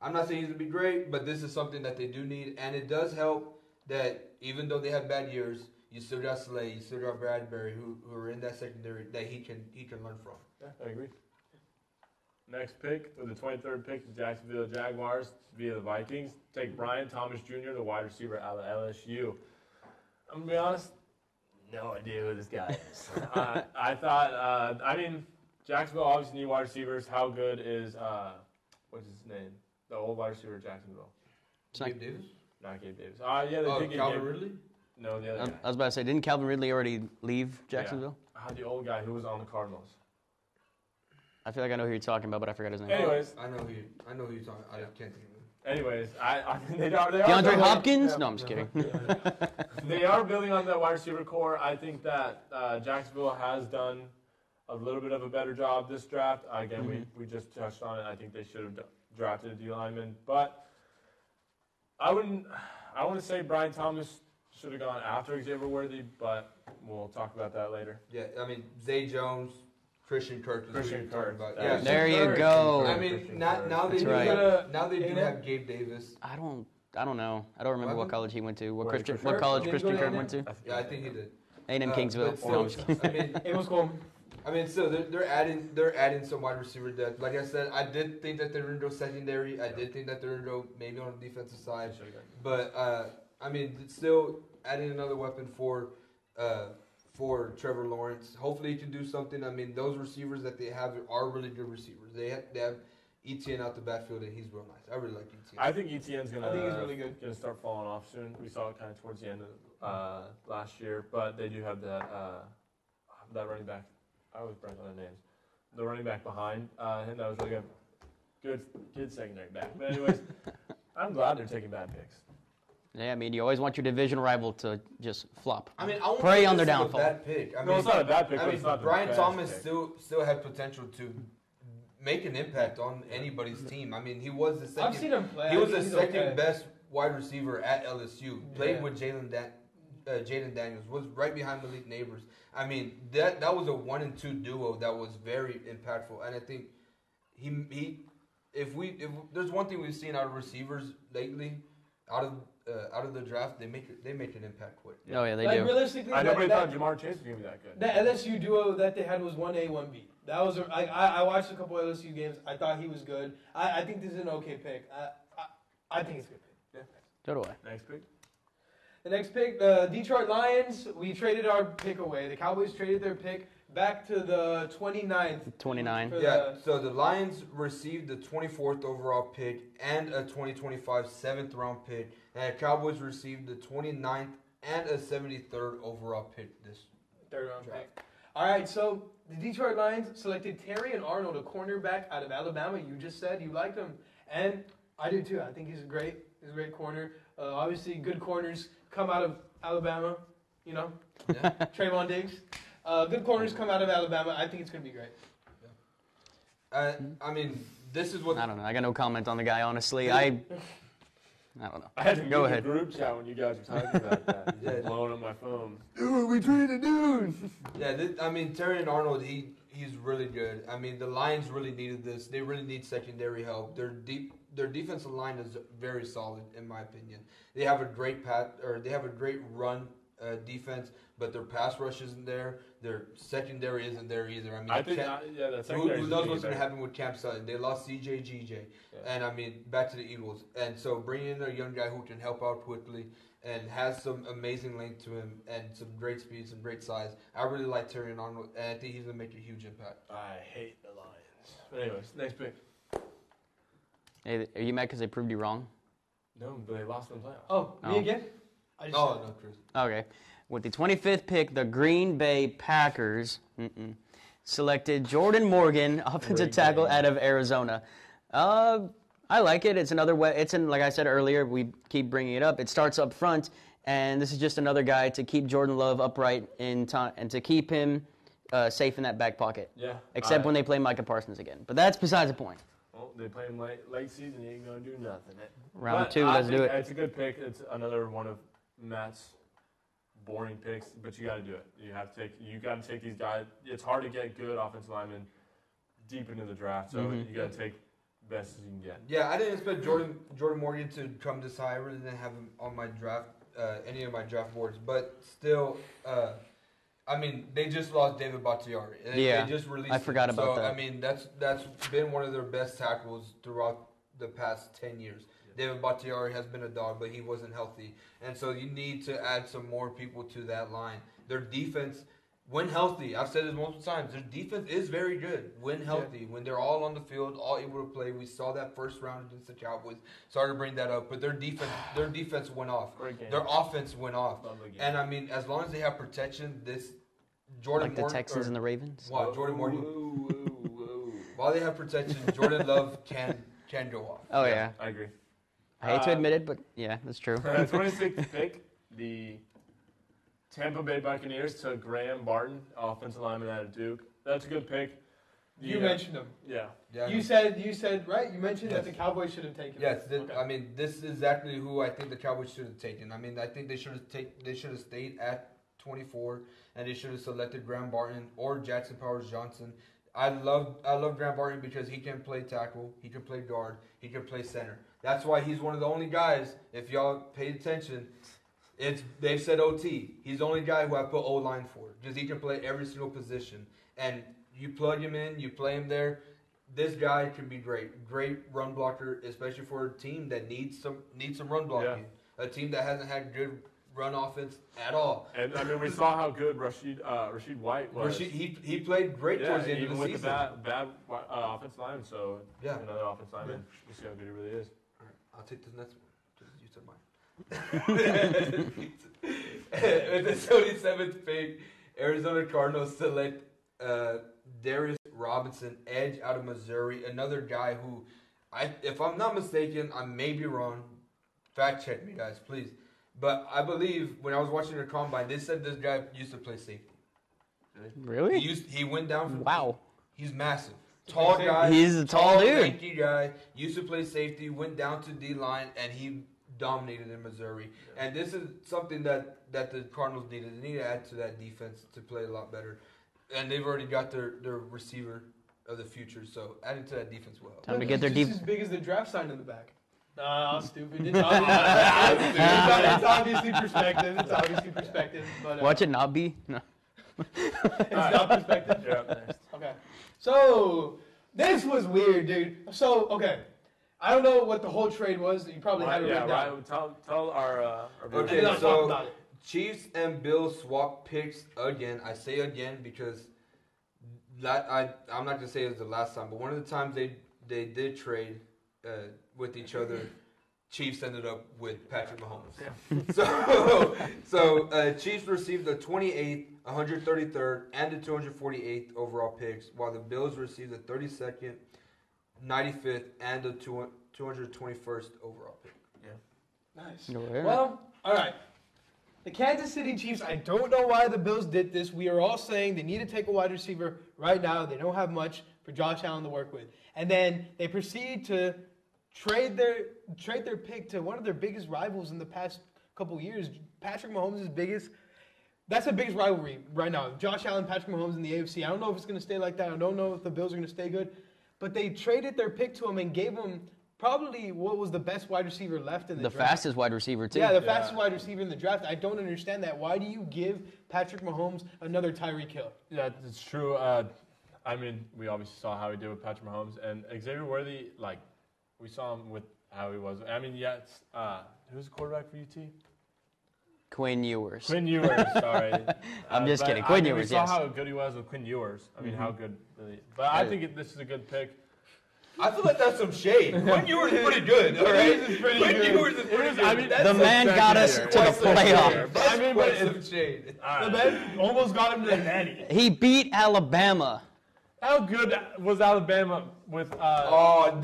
I'm not saying he's going to be great, but this is something that they do need. And it does help that even though they have bad years, you still got Slay, you still got Bradbury, who are in that secondary that he can learn from. Yeah, I agree. Next pick, with the 23rd pick, the Jacksonville Jaguars via the Vikings, take Brian Thomas Jr., the wide receiver out of LSU. I'm going to be honest, no idea who this guy is. I thought, Jacksonville obviously need wide receivers. How good is, what's his name? The old wide receiver at Jacksonville. Gabe Davis? Not Gabe Davis. They did Calvin Ridley? No, the other guy. I was about to say, didn't Calvin Ridley already leave Jacksonville? Yeah. The old guy who was on the Cardinals. I feel like I know who you're talking about, but I forgot his name. Anyways. I know who you're talking about. I can't think of him. Anyways, they are DeAndre Hopkins? No, I'm just kidding. They are building on that wide receiver core. I think that Jacksonville has done a little bit of a better job this draft. Again, we just touched on it. I think they should have drafted a D lineman, but I want to say Brian Thomas should have gone after Xavier Worthy, but we'll talk about that later. Yeah, I mean, Zay Jones, Christian Kirk. Yeah, there you go. I mean, now they do have Gabe Davis. I don't know. I don't remember what college he went to. What Christian college Christian Kirk went to? Yeah, I think he did. A&M Kingsville. I mean, it was cool. I mean, still, they're adding some wide receiver depth. Like I said, I did think that they were going to go secondary. I did think that they were going to go maybe on the defensive side. But, I mean, still adding another weapon for Trevor Lawrence. Hopefully he can do something. I mean, those receivers that they have are really good receivers. They have Etienne out the backfield, and he's real nice. I really like Etienne. I think Etienne's I think he's really good. Going to start falling off soon. We saw it kind of towards the end of last year, but they do have that running back. I always blank on their names. The running back behind him, that was really good. Good secondary back. But anyways, I'm glad they're taking bad picks. Yeah, I mean, you always want your division rival to just flop. I mean, I prey on their downfall. Bad pick. No, it's not a bad pick. I mean, it's not Brian Thomas pick. still had potential to make an impact on anybody's team. I mean, he was the second. I've seen him play. He was the second best wide receiver at LSU. Played with Jaden Daniels. Was right behind Malik Neighbors. I mean, that was a 1 and 2 duo that was very impactful. And I think if there's one thing we've seen out of receivers lately, out of the draft, they make an impact quick. Oh yeah, they like, do. Realistically, nobody thought Jamar Chase was gonna be that good. The LSU duo that they had was 1A, 1B. That was I watched a couple of LSU games. I thought he was good. I think this is an okay pick. I think it's a good pick. Yeah. So do I. Next pick. The next pick, the Detroit Lions. We traded our pick away. The Cowboys traded their pick back to the 29th. 29. Yeah, so the Lions received the 24th overall pick and a 2025 7th round pick. And the Cowboys received the 29th and a 73rd overall pick this third round draft. pick. All right, so the Detroit Lions selected Terry and Arnold, a cornerback out of Alabama. You just said you liked him, and I do too. I think he's a great corner. Obviously, good corners come out of Alabama. You know, Trayvon Diggs. Good corners come out of Alabama. I think it's going to be great. Yeah. I mean, this is what I don't know. I got no comment on the guy, honestly. I don't know. I had to go ahead. The group chat when you guys were talking about that. Yeah. Blowing up my phone. Dude, we traded dude. Yeah, I mean, Terry and Arnold, he's really good. I mean, the Lions really needed this. They really need secondary help. Their defensive line is very solid, in my opinion. They have a great run defense, but their pass rush isn't there. Their secondary isn't there either. I mean, who knows what's going to happen with Cam Sutton? They lost CJ, and I mean, back to the Eagles. And so bringing in a young guy who can help out quickly and has some amazing length to him and some great speed, some great size. I really like Terry and Arnold, and I think he's going to make a huge impact. I hate the Lions. But anyways, next pick. Hey, are you mad because they proved you wrong? No, but they lost in the playoffs. Oh, me again? No, Chris. Okay. With the 25th pick, the Green Bay Packers selected Jordan Morgan, offensive tackle out of Arizona. I like it. It's another way. Like I said earlier, we keep bringing it up. It starts up front, and this is just another guy to keep Jordan Love upright in time and to keep him safe in that back pocket. Yeah. Except when they play Micah Parsons again. But that's besides the point. Well, they play him late season. He ain't gonna do nothing. Round 2, let's do it. It's a good pick. It's another one of Matt's boring picks, but you got to do it. You got to take these guys. It's hard to get good offensive linemen deep into the draft, so you got to take the best as you can get. Yeah, I didn't expect Jordan Morgan to come this high. I really didn't have him on my draft, any of my draft boards, but still, I mean, they just lost David Bakhtiari. Yeah, they just released I forgot him. about that. I mean, that's been one of their best tackles throughout the past 10 years. David Bakhtiari has been a dog, but he wasn't healthy. And so you need to add some more people to that line. Their defense, when healthy, I've said this multiple times, their defense is very good when healthy. When they're all on the field, all able to play. We saw that first round against the Cowboys. Sorry to bring that up, but their defense went off. Their offense went off. And, I mean, as long as they have protection, Jordan Morgan. Like the Texans and the Ravens? Wow, Jordan Morgan. While they have protection, Jordan Love can go off. Oh, yeah. I agree. I hate to admit it, but yeah, that's true. 26th pick, the Tampa Bay Buccaneers took Graham Barton, offensive lineman out of Duke. That's a good pick. You mentioned him. Yeah. You said right. You mentioned that the Cowboys should have taken him. Yes. I mean, this is exactly who I think the Cowboys should have taken. I mean, I think they should have stayed at 24, and they should have selected Graham Barton or Jackson Powers Johnson. I love Graham Barton because he can play tackle, he can play guard, he can play center. That's why he's one of the only guys. If y'all paid attention, they've said OT. He's the only guy who I put O-line for because he can play every single position. And you plug him in, you play him there. This guy can be great run blocker, especially for a team that needs some run blocking. Yeah. A team that hasn't had good run offense at all. And I mean, we saw how good Rashid White was. He played great towards the end of the season. Even with the bad offensive line, so another offensive lineman. We'll see how good he really is. All right, I'll take this next one. You said mine. At the 77th pick, Arizona Cardinals select Darius Robinson, edge out of Missouri. Another guy who, if I'm not mistaken, I may be wrong. Fact check me, guys, please. But I believe when I was watching the combine, they said this guy used to play safety. Really? He went down from. Wow. He's massive. Tall guy. He's a tall dude. Lanky guy. Used to play safety, went down to D-line, and he dominated in Missouri. Yeah. And this is something that the Cardinals needed. They need to add to that defense to play a lot better. And they've already got their receiver of the future, so adding to that defense will help. Time to get their defense. As big as the draft sign in the back. Nah, stupid. It's obviously perspective. It's obviously perspective. But, watch it not be. No. It's not perspective. Yeah. Okay. So this was weird, dude. So okay, I don't know what the whole trade was. You probably had it written down. Tell our okay, so Chiefs and Bills swap picks again. I say again because I'm not gonna say it was the last time, but one of the times they did trade with each other, Chiefs ended up with Patrick Mahomes. Yeah. So Chiefs received the 28th, 133rd, and the 248th overall picks, while the Bills received the 32nd, 95th, and the 221st overall pick. Yeah. Nice. Well, all right. The Kansas City Chiefs, I don't know why the Bills did this. We are all saying they need to take a wide receiver right now. They don't have much for Josh Allen to work with. And then they proceed to trade their pick to one of their biggest rivals in the past couple of years. Patrick Mahomes' that's the biggest rivalry right now. Josh Allen, Patrick Mahomes in the AFC. I don't know if it's going to stay like that. I don't know if the Bills are going to stay good. But they traded their pick to him and gave him probably what was the best wide receiver left in the draft. The fastest wide receiver, too. Yeah, the fastest wide receiver in the draft. I don't understand that. Why do you give Patrick Mahomes another Tyreek Hill? Yeah, it's true. I mean, we obviously saw how he did with Patrick Mahomes. And Xavier Worthy, we saw him with how he was. I mean, who's the quarterback for UT? Quinn Ewers. Sorry. I'm just kidding. Quinn Ewers, we saw how good he was with Quinn Ewers. I mean, how good. Really. But I think this is a good pick. I feel like that's some shade. Quinn Ewers is pretty good, all right? Quinn Ewers is pretty good. I mean, the man got us to the playoffs. I mean, but some shade. The man almost got him to the natty. He beat Alabama. How good was Alabama with? Don't pull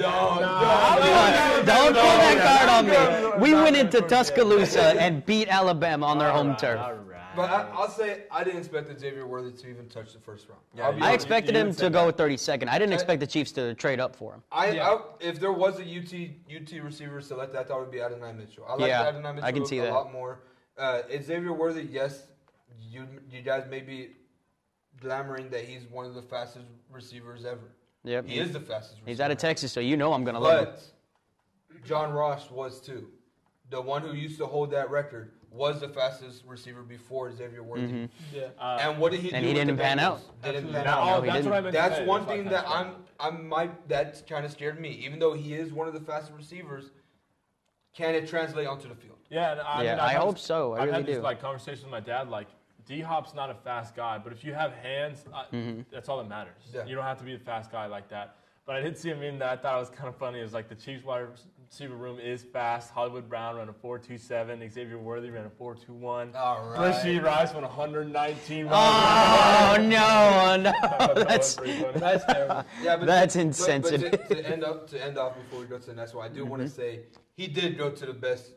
that card on me. We went into Tuscaloosa and beat Alabama on their home turf. But I'll say I didn't expect Xavier Worthy to even touch the first round. Yeah, I expected him to go 32nd. I didn't expect the Chiefs to trade up for him. If there was a UT receiver selected, I thought it would be Adonai Mitchell. I like Adonai Mitchell I can see a lot more. Xavier Worthy, yes, you guys may be glamoring that he's one of the fastest receivers ever. Yep. He is the fastest receiver. He's out of Texas, so you know I'm going to love him. But John Ross was too. The one who used to hold that record was the fastest receiver before Xavier Worthy. Mm-hmm. Yeah. And what did he do? And he didn't pan out. Didn't pan out. That's what I meant. That's one thing that that's kind of scared me. Even though he is one of the fastest receivers, can it translate onto the field? Yeah, I hope so. I really had do. this conversation with my dad. D-Hop's not a fast guy, but if you have hands, that's all that matters. Yeah. You don't have to be a fast guy like that. But I did see him in that. I thought it was kind of funny. It was the Chiefs wide receiver room is fast. Hollywood Brown ran a 4.27. Xavier Worthy ran a 4.21. All right. Rasheed Rice went 119. Oh, no. That's terrible. Yeah, but that's insensitive. But to end off before we go to the next one, I do want to say he did go to the best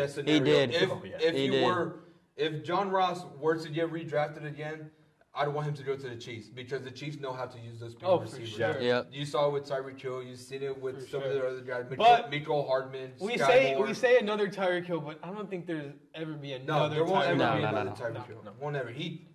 scenario. He did. If John Ross were to get redrafted again, I don't want him to go to the Chiefs because the Chiefs know how to use those big receivers. Sure. Yep. You saw it with Tyreek Hill. You've seen it with some of the other guys. Mecole Hardman. We say another Tyreek Hill, but I don't think there's ever be another. There won't ever be No. another Tyreek Hill. Won't ever. He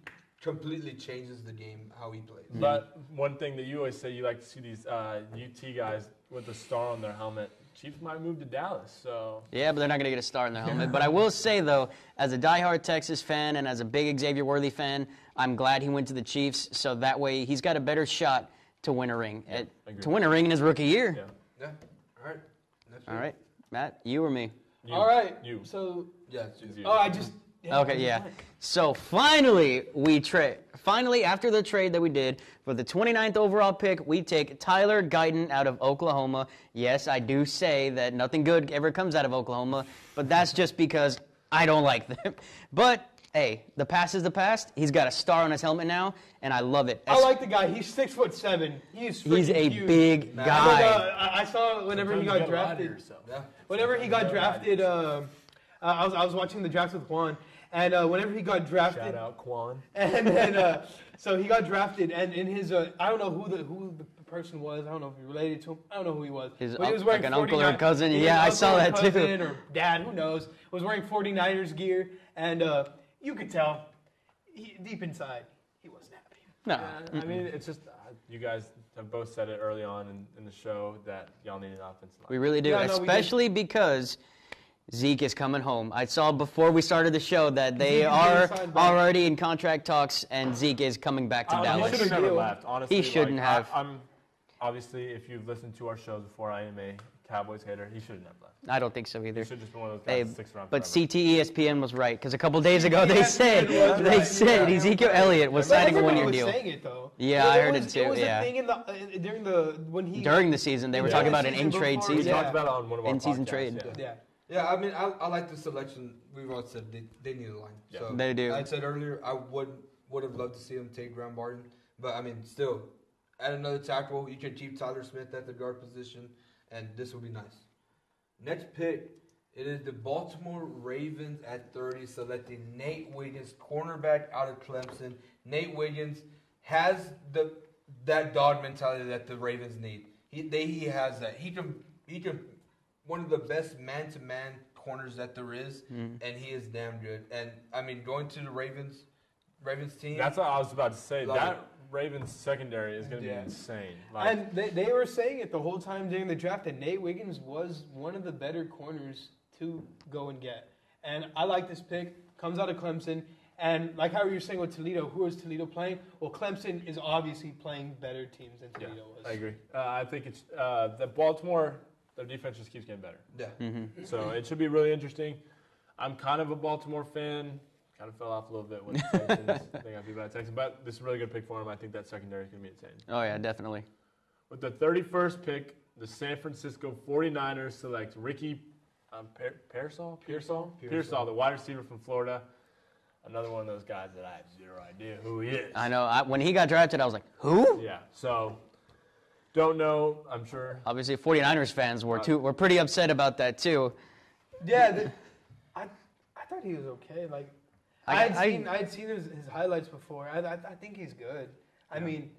completely changes the game how he plays. But one thing that you always say, you like to see these UT guys with a star on their helmet. Chiefs might move to Dallas, so... Yeah, but they're not going to get a star in their helmet. But I will say, though, as a diehard Texas fan and as a big Xavier Worthy fan, I'm glad he went to the Chiefs, so that way he's got a better shot to win a ring. To win a ring in his rookie year. Yeah. All right. All right. Matt, you or me? All right. You. So... Yeah, it's you. Oh, I just... Yeah, Okay, yeah. So finally, after the trade that we did for the 29th overall pick, we take Tyler Guyton out of Oklahoma. Yes, I do say that nothing good ever comes out of Oklahoma, but that's just because I don't like them. But hey, the past is the past. He's got a star on his helmet now, and I love it. I like the guy. He's 6'7". He's a huge. big guy. I saw whenever he got drafted. Whenever he got drafted, I was watching the draft with Juan. And whenever he got drafted, shout out Quan. And then so he got drafted, and in his I don't know who the person was. I don't know if he related to him. I don't know who he was. His but he was wearing like an uncle or cousin. Yeah, I saw that too. Or dad, who knows? Was wearing 49ers gear, and you could tell deep inside he wasn't happy. No, I mean it's just you guys have both said it early on in the show that y'all need an offensive line. We really do, especially because Zeke is coming home. I saw before we started the show that they are already in contract talks, and Zeke is coming back to Dallas. He should have never left, honestly. He shouldn't have. I'm obviously, if you've listened to our shows before, I am a Cowboys hater. He shouldn't have left. I don't think so either. He should have just been one of those guys that sticks around But forever. ESPN was right, because a couple days ago they said Ezekiel Elliott was signing a one-year deal. Saying it, though. Yeah, I heard it too. It was yeah. a thing during the season they were talking about an in-trade before, season. We talked about it on one of our in-season podcasts, trade. Yeah. Yeah, I mean, I like the selection. We've all said they need a line. Yeah. So They do. I said earlier I would have loved to see him take Graham Barton, but I mean, still, add another tackle. You can keep Tyler Smith at the guard position, and this will be nice. Next pick, it is the Baltimore Ravens at 30, selecting Nate Wiggins, cornerback out of Clemson. Nate Wiggins has that dog mentality that the Ravens need. He has that. He can one of the best man-to-man corners that there is, and he is damn good. And, I mean, going to the Ravens team. That's what I was about to say. That it. Ravens secondary is going to be insane. And they were saying it the whole time during the draft that Nate Wiggins was one of the better corners to go and get. And I like this pick. Comes out of Clemson. And like how you were saying with Toledo, who is Toledo playing? Well, Clemson is obviously playing better teams than Toledo was. I agree. I think it's the Baltimore, their defense just keeps getting better. Yeah. Mm-hmm. So it should be really interesting. I'm kind of a Baltimore fan. Kind of fell off a little bit when the Texans. I think I beat by the Texans. But this is a really good pick for him. I think that secondary is going to be insane. Oh, yeah, definitely. With the 31st pick, the San Francisco 49ers select Ricky Pearsall, the wide receiver from Florida. Another one of those guys that I have zero idea who he is. I know. When he got drafted, I was like, who? Yeah, so don't know. I'm sure. Obviously, 49ers fans were pretty upset about that, too. Yeah, I thought he was okay. Like I had seen his highlights before. I think he's good. I mean,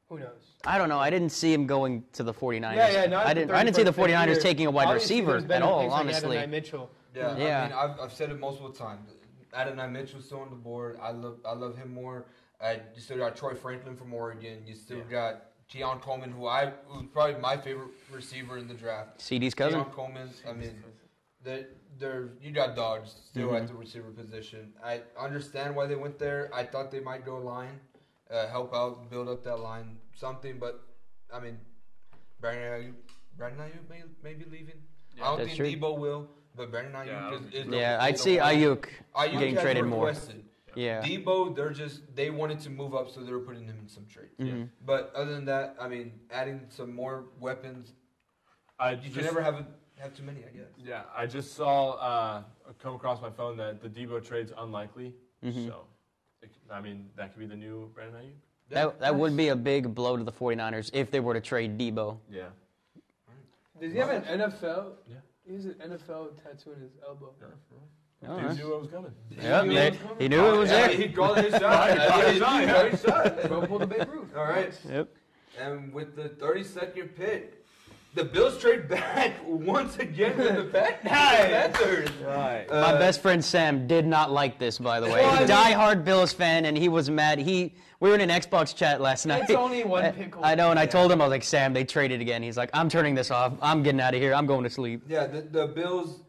who knows? I don't know. I didn't see him going to the 49ers. Yeah. I didn't see the 49ers taking a wide receiver at all, honestly. Like Mitchell. Yeah. Yeah. I mean, I've said it multiple times. Adonai Mitchell's still on the board. I love him more. You still got Troy Franklin from Oregon. You still got Keon Coleman, who's probably my favorite receiver in the draft. CD's cousin. Keon Coleman. I mean, you got dogs still at the receiver position. I understand why they went there. I thought they might go line, help out, build up that line, something. But I mean, Brandon Ayuk may be leaving. Yeah, I don't think Debo will. But Brandon Ayuk is I'd see Ayuk getting traded more. Yeah. Debo, they wanted to move up, so they were putting him in some trades. Mm-hmm. But other than that, I mean, adding some more weapons, you can never have too many, I guess. Yeah, I just saw come across my phone that the Debo trade's unlikely. Mm-hmm. So, I mean, that could be the new Brandon Ayuk. Yeah. That would be a big blow to the 49ers if they were to trade Debo. Yeah. Does he have an NFL? Yeah. He has an NFL tattoo on his elbow. Yeah. He knew it was coming. Yep, he knew it was there. He called his shot. He shot. Bro pulled the Babe Ruth. All right. Yep. And with the 30-second pick, the Bills trade back once again with the Panthers. My best friend Sam did not like this, by the way. Die-hard Bills fan, and he was mad. We were in an Xbox chat last night. It's only one pick. I know, and I told him, I was like, Sam, they traded again. He's like, I'm turning this off. I'm getting out of here. I'm going to sleep. Yeah, the Bills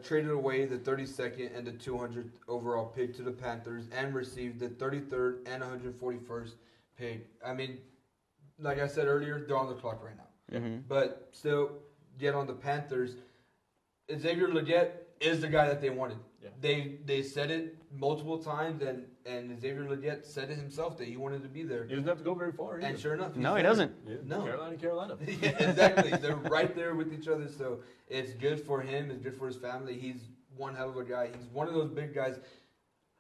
traded away the 32nd and the 200th overall pick to the Panthers and received the 33rd and 141st pick. I mean, like I said earlier, they're on the clock right now. Mm-hmm. But still, get on the Panthers. Xavier Legette is the guy that they wanted. Yeah. They said it multiple times, and Xavier Legette said it himself that he wanted to be there. He doesn't have to go very far. And sure enough, no, he doesn't. Yeah. No, Carolina. Yeah, exactly. They're right there with each other, so it's good for him. It's good for his family. He's one hell of a guy. He's one of those big guys.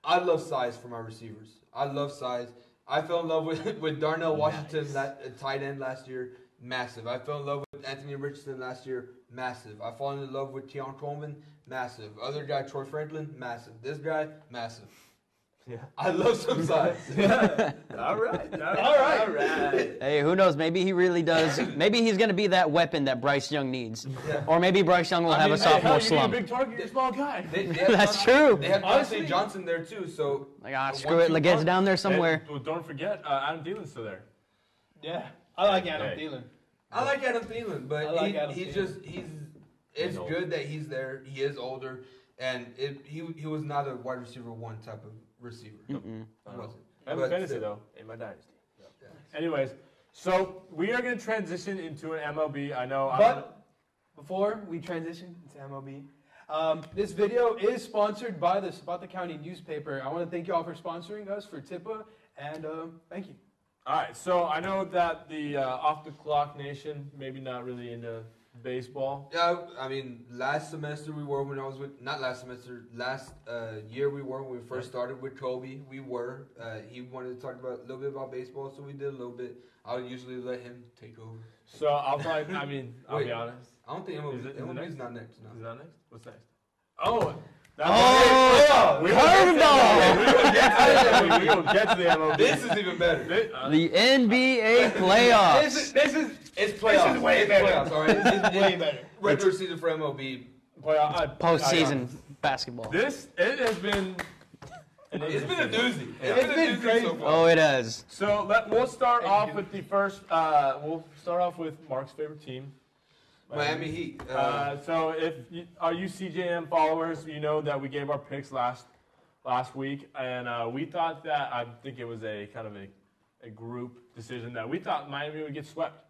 I love size for my receivers. I love size. I fell in love with Darnell Washington, that tight end last year. Massive. I fell in love with Anthony Richardson last year. Massive. I fallen in love with Keon Coleman. Massive. Other guy, Troy Franklin. Massive. This guy, massive. Yeah. I love some size. Yeah. All right. Hey, who knows? Maybe he really does. Maybe he's going to be that weapon that Bryce Young needs. Yeah. Or maybe Bryce Young will have a sophomore slump. You're a big target, you're a small guy. That's true. They have Honestly Johnson there too, so... Like, screw it. Legette's down there somewhere. Well, don't forget, Adam Thielen's still there. Yeah. I like Adam Thielen. I like Adam Thielen, but Thielen. It's good that he's there. He is older, and he was not a wide receiver one type of receiver. Mm-mm. He wasn't. I have a fantasy, though, in my dynasty. Yeah. Anyways, so we are going to transition into an MLB. I know. But before we transition into MLB, this video is sponsored by the Zapata County newspaper. I want to thank you all for sponsoring us for TIPA, and thank you. All right, so I know that the off-the-clock nation, maybe not really into baseball. Yeah, I mean, last semester we were when I was with, not last semester, last year we were when we first started with Kobe. We were. He wanted to talk about a little bit about baseball, so we did a little bit. I would usually let him take over. So I'll probably, I'll be honest. I don't think MLB is not next. No. Is that next? What's next? Oh! We will get to the MLB. This is even better. The NBA playoffs. It's playoffs. This is way better. Playoffs, all right? It's way better. Regular season for MLB. Postseason basketball. It has been... It's been a doozy. It's been crazy. So far. Oh, it has. So we'll start off with the first... we'll start off with Mark's favorite team. Miami Heat. So are you CJM followers, you know that we gave our picks last week, and we thought that, I think it was a kind of a group decision that we thought Miami would get swept.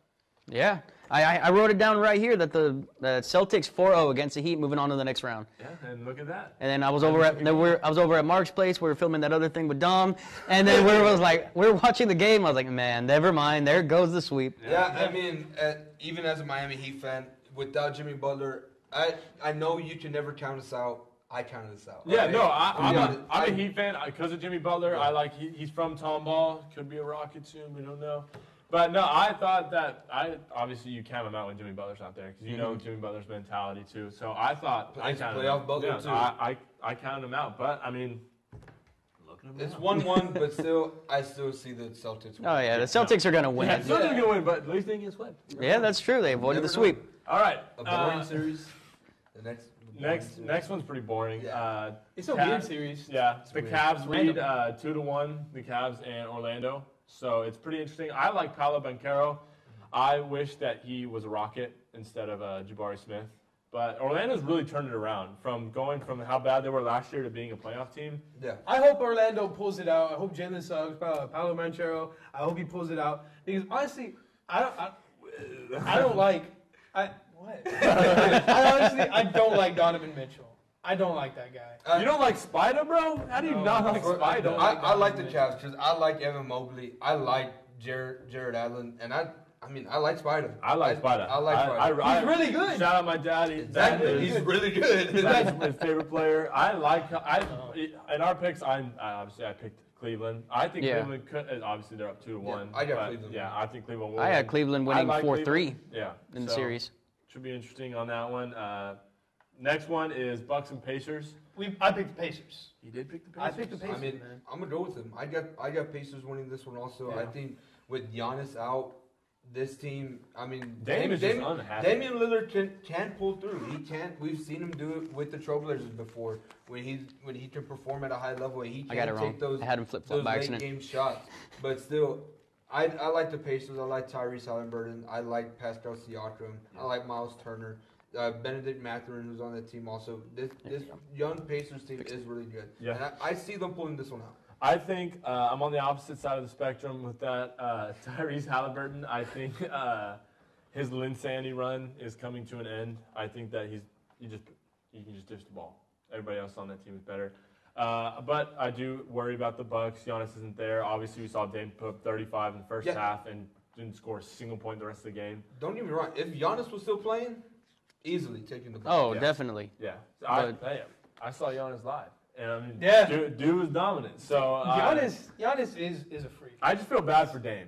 Yeah. I wrote it down right here that the Celtics 4-0 against the Heat, moving on to the next round. Yeah, and look at that. And then I was over at Mark's place. We were filming that other thing with Dom, and then we were watching the game. I was like, man, never mind. There goes the sweep. Yeah, I mean, even as a Miami Heat fan, without Jimmy Butler, I know you can never count us out. I counted us out. Yeah, right? no, I'm a Heat fan because of Jimmy Butler. Yeah. I like he's from Tomball. Could be a Rocket soon. We don't know. But no, I thought that obviously you count him out when Jimmy Butler's not there because you know Jimmy Butler's mentality too. So I thought I counted playoff Butler too. I counted him out, but I mean, look at him. It's 1-1, but still, I still see the Celtics win. Oh yeah, the Celtics are gonna win. Yeah, the Celtics are gonna win, but at least they get swept. Yeah, that's true. They avoided the sweep. All right, a boring series. The next one's pretty boring. Yeah. It's a weird series. Yeah, it's the weird. Cavs lead 2-1. The Cavs and Orlando. So it's pretty interesting. I like Paolo Banchero. I wish that he was a Rocket instead of Jabari Smith. But Orlando's really turned it around from going from how bad they were last year to being a playoff team. Yeah. I hope Orlando pulls it out. I hope Jalen Suggs, Paolo Banchero, I hope he pulls it out. Because honestly, I don't like Donovan Mitchell. I don't like that guy. You don't like Spider, bro? How do you not like Spider? I like the Cavs because I like Evan Mobley. I like Jared Allen, and I like Spider. I like Spider. I like Spider. He's really good. Shout out my daddy. Exactly. He's really good. That's my favorite player. In our picks, I picked Cleveland. I think Cleveland could. Obviously, they're up 2-1. Yeah, I got Cleveland. Yeah, I think Cleveland will. I had Cleveland winning 4-3. Yeah, in the series. Should be interesting on that one. Next one is Bucks and Pacers. I picked the Pacers. You did pick the Pacers? I picked the Pacers, man. I'm going to go with them. I got Pacers winning this one also. Yeah. I think with Giannis out, this team, I mean, Damian Lillard can pull through. He can. We've seen him do it with the Trailblazers before. When he can perform at a high level, he can take those late game shots. But still, I like the Pacers. I like Tyrese Halliburton. I like Pascal Siakam. I like Miles Turner. Benedict Mathurin, who's on that team also. This young Pacers team is really good. Yeah. And I see them pulling this one out. I think I'm on the opposite side of the spectrum with that. Tyrese Halliburton, I think his Linsanity run is coming to an end. I think that you can just dish the ball. Everybody else on that team is better. But I do worry about the Bucks. Giannis isn't there. Obviously, we saw Dame put up 35 in the first half and didn't score a single point the rest of the game. Don't get me wrong. If Giannis was still playing, easily taking the Bucks. Oh, definitely. Yeah. So I saw Giannis live. And I mean, dude was dominant. So Giannis is a freak. I just feel bad for Dame.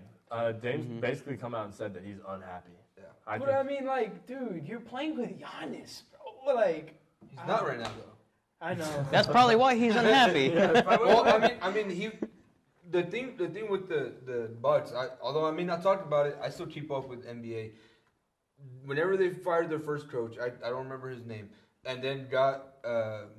Dame's basically come out and said that he's unhappy. Yeah. I mean, like, dude, you're playing with Giannis, bro. Like, he's not right now, though. I know. That's probably why he's unhappy. Well, I mean, the thing with the Bucks. Although I talked about it, I still keep up with NBA. Whenever they fired their first coach, I don't remember his name, and then got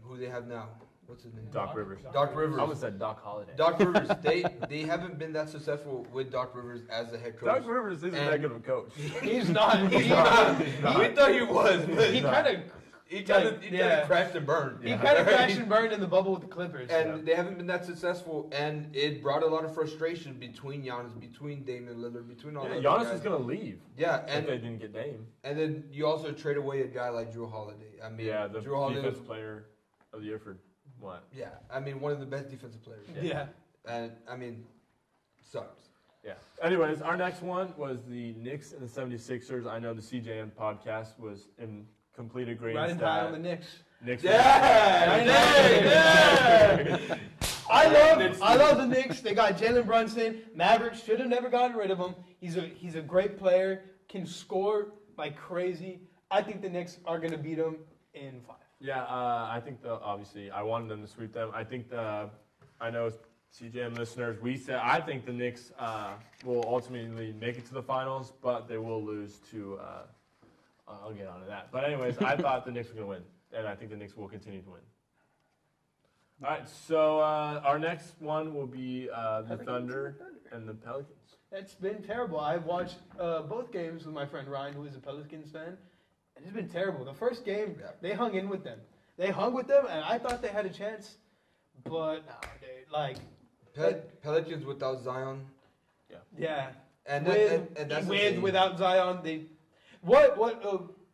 who they have now. What's his name? Doc Rivers. Doc Rivers. I almost said Doc Holiday. Doc Rivers. They haven't been that successful with Doc Rivers as the head coach. Doc Rivers isn't that good of a coach. He's not. He's not. We thought he was, but he kind of crashed and burned. He kind of crashed and burned in the bubble with the Clippers. And they haven't been that successful, and it brought a lot of frustration between Giannis, between Damian Lillard, between all the other Giannis guys. was going to leave. Yeah, and if they didn't get Dame. And then you also trade away a guy like Drew Holiday. I mean, the Drew Holiday defensive player of the year for what? Yeah, I mean, one of the best defensive players. Yeah. And, I mean, sucks. Yeah. Anyways, our next one was the Knicks and the 76ers. I know the CJM podcast was in complete agreement. Riding high on the Knicks. I love the Knicks. They got Jalen Brunson. Mavericks should have never gotten rid of him. He's a great player. Can score like crazy. I think the Knicks are going to beat them in 5. Yeah, I think obviously I wanted them to sweep them. I think I know CJM listeners, I think the Knicks will ultimately make it to the finals, but they will lose to. I'll get on to that. But anyways, I thought the Knicks were going to win, and I think the Knicks will continue to win. All right, so our next one will be the Thunder and the Pelicans. It's been terrible. I've watched both games with my friend Ryan, who is a Pelicans fan, and it's been terrible. The first game, they hung in with them. And I thought they had a chance, but no, they Pelicans without Zion. Yeah. And that's without Zion,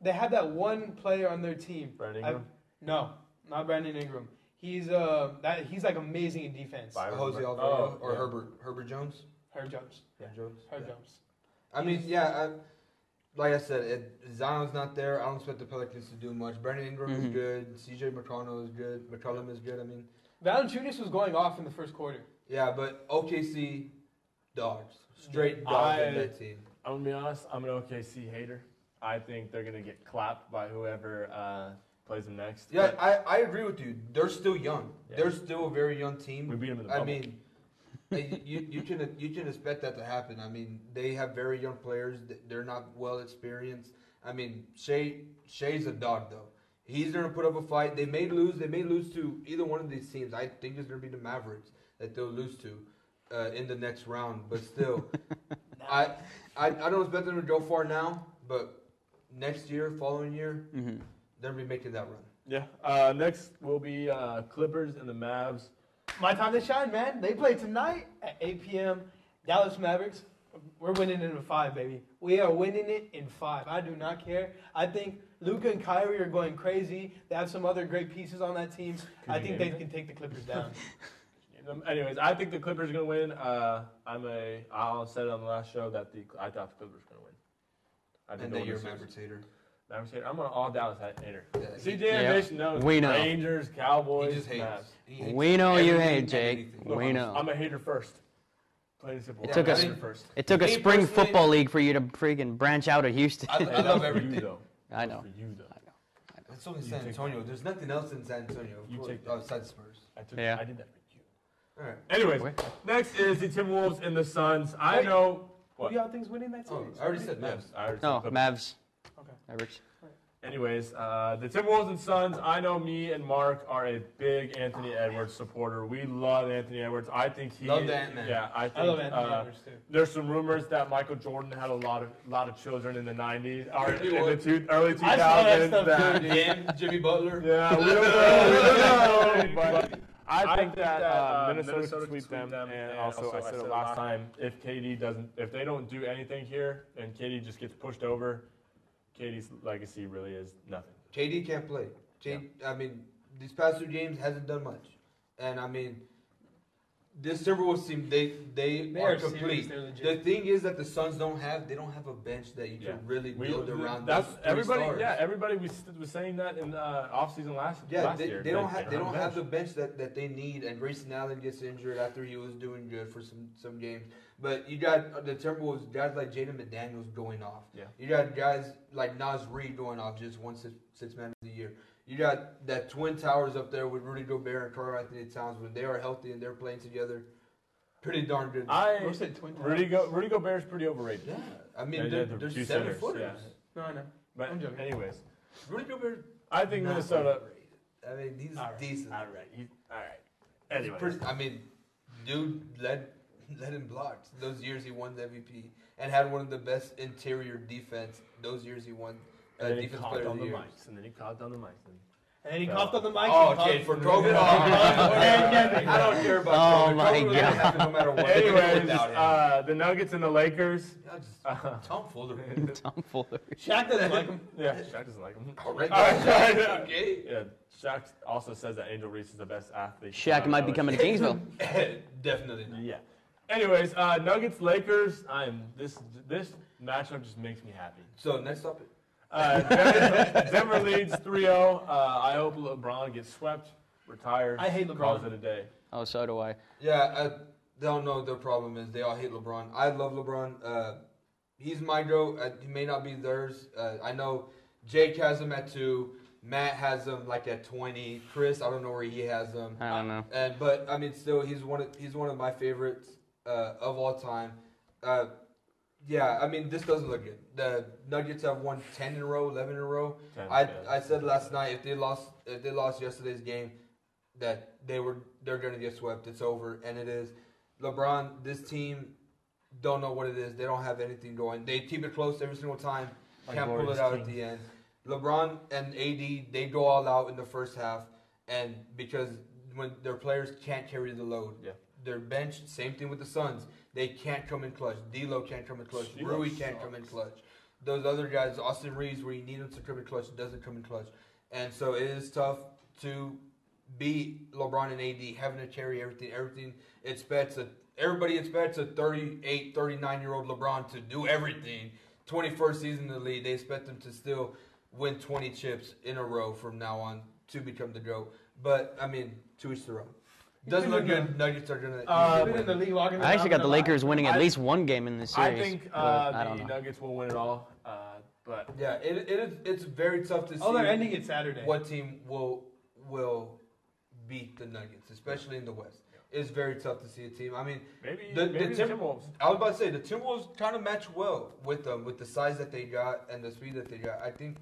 they had that one player on their team. Brandon Ingram? No, not Brandon Ingram. He's like amazing in defense. Jose Alvarado or Herbert Jones. Herb Jones. Jones. I mean, like I said, Zion's not there. I don't expect the Pelicans to do much. Brandon Ingram is good. CJ McCollum is good. I mean, Valanciunas was going off in the first quarter. Yeah, but OKC dogs. Straight dogs in that team. I'm going to be honest. I'm an OKC hater. I think they're going to get clapped by whoever plays them next. Yeah, I agree with you. They're still young. Yeah. They're still a very young team. We beat them in the bubble. I mean, you can expect that to happen. I mean, they have very young players. They're not well experienced. I mean, Shea's a dog though. He's going to put up a fight. They may lose. They may lose to either one of these teams. I think it's going to be the Mavericks that they'll lose to in the next round. But still, I don't expect them to go far now. But next year, following year, they'll be making that run. Yeah. Next will be Clippers and the Mavs. My time to shine, man. They play tonight at 8 p.m. Dallas Mavericks. We're winning it in 5, baby. We are winning it in 5. I do not care. I think Luka and Kyrie are going crazy. They have some other great pieces on that team. I think they can take the Clippers down. Anyways, I think the Clippers are going to win. I said it on the last show that I thought the Clippers were going to win. And then you're a Mavericks hater. I'm an all Dallas hater. Yeah, CJM knows we know. Rangers, Cowboys, he just hates. We know you hate, Jake. We know. I'm a hater first. Plain and simple. It took a spring football league for you to freaking branch out of Houston. I love everything. though. I know. For you, though. I know. That's only San Antonio. There's nothing else in San Antonio. You take that. Besides Spurs. I did that for you. All right. Anyways, next is the Timberwolves and the Suns. I know. Who do y'all think's winning that series? I already said Mavs. Mavs. Okay. Mavericks. Anyways, the Timberwolves and Suns, I know me and Mark are a big Anthony Edwards supporter. We love Anthony Edwards. I think he... Love that, man. Yeah, I love Anthony Edwards, too. There's some rumors that Michael Jordan had a lot of children in the 90s, or in the early 2000s. I saw that stuff, too, dude. Jimmy Butler. Yeah, we don't know. But I think that Minnesota could sweep them. And also, I said it last time, if they don't do anything here, and KD just gets pushed over, KD's legacy really is nothing. KD can't play. I mean, these past 2 games hasn't done much, and I mean, this Timberwolves team they are complete. The thing is that the Suns don't have a bench that you can really build around. That's everybody. Stars. Yeah, everybody was saying that in offseason last year. They don't have the bench that they need. And Grayson Allen gets injured after he was doing good for some games. But you got the Timberwolves guys like Jaden McDaniels going off. Yeah. You got guys like Naz Reid going off, just won six man of the year. You got that Twin Towers up there with Rudy Gobert and Karl Anthony Towns. When they are healthy and they're playing together, pretty darn good. Rudy Gobert's pretty overrated. Yeah, I mean they're 7-footers. Yeah. No, I know. But I'm joking. anyways, Rudy Gobert. I think Minnesota. I mean he's decent. All right. Anyways, I mean, dude led in blocks those years he won the MVP and had one of the best interior defense those years he won. And then he coughed on the mics. And then he coughed on the mics. And then he coughed on the mic. Oh, okay, for COVID. I don't care about COVID. Oh, my COVID God. happen no matter what. Anyways, the Nuggets and the Lakers. Tomfoolery. Shaq doesn't like him. Yeah, Shaq doesn't like him. All right. Okay. Yeah, Shaq also says that Angel Reese is the best athlete. Shaq might be coming to Kingsville. Definitely not. Yeah. Anyways, Nuggets, Lakers. This matchup just makes me happy. So, next topic. Denver leads 3-0. I hope LeBron gets swept, retired. I hate LeBron. Calls it a day. Oh, so do I. Yeah, I don't know what their problem is. They all hate LeBron. I love LeBron. He's my GOAT. He may not be theirs. I know Jake has him at 2. Matt has him like at 20. Chris, I don't know where he has him. I don't know. But I mean, still, he's one of my favorites of all time. Yeah, I mean, this doesn't look good. The Nuggets have won 10 in a row, 11 in a row. I said last night if they lost yesterday's game, that they're going to get swept. It's over, and it is. LeBron, this team don't know what it is. They don't have anything going. They keep it close every single time. Can't pull it out at the end. LeBron and AD, they go all out in the first half, and because when their players can't carry the load. Yeah. Their bench, same thing with the Suns. They can't come in clutch. D'Lo can't come in clutch. Rui can't come in clutch. Those other guys, Austin Reeves, where you need him to come in clutch, doesn't come in clutch. And so it is tough to beat LeBron and AD, having to carry everything. Everybody expects a 38, 39-year-old LeBron to do everything. 21st season in the league, they expect him to still win 20 chips in a row from now on to become the GOAT. But, I mean, to each their own. Doesn't look good. Nuggets are going to I actually got the Lakers winning at least one game in this series. I think the Nuggets will win it all. But yeah, it's very tough to see. Oh, they're ending it Saturday. What team will beat the Nuggets, especially in the West? It's very tough to see a team. I mean, maybe the Timberwolves. I was about to say the Timberwolves kind of match well with them, with the size that they got and the speed that they got. I think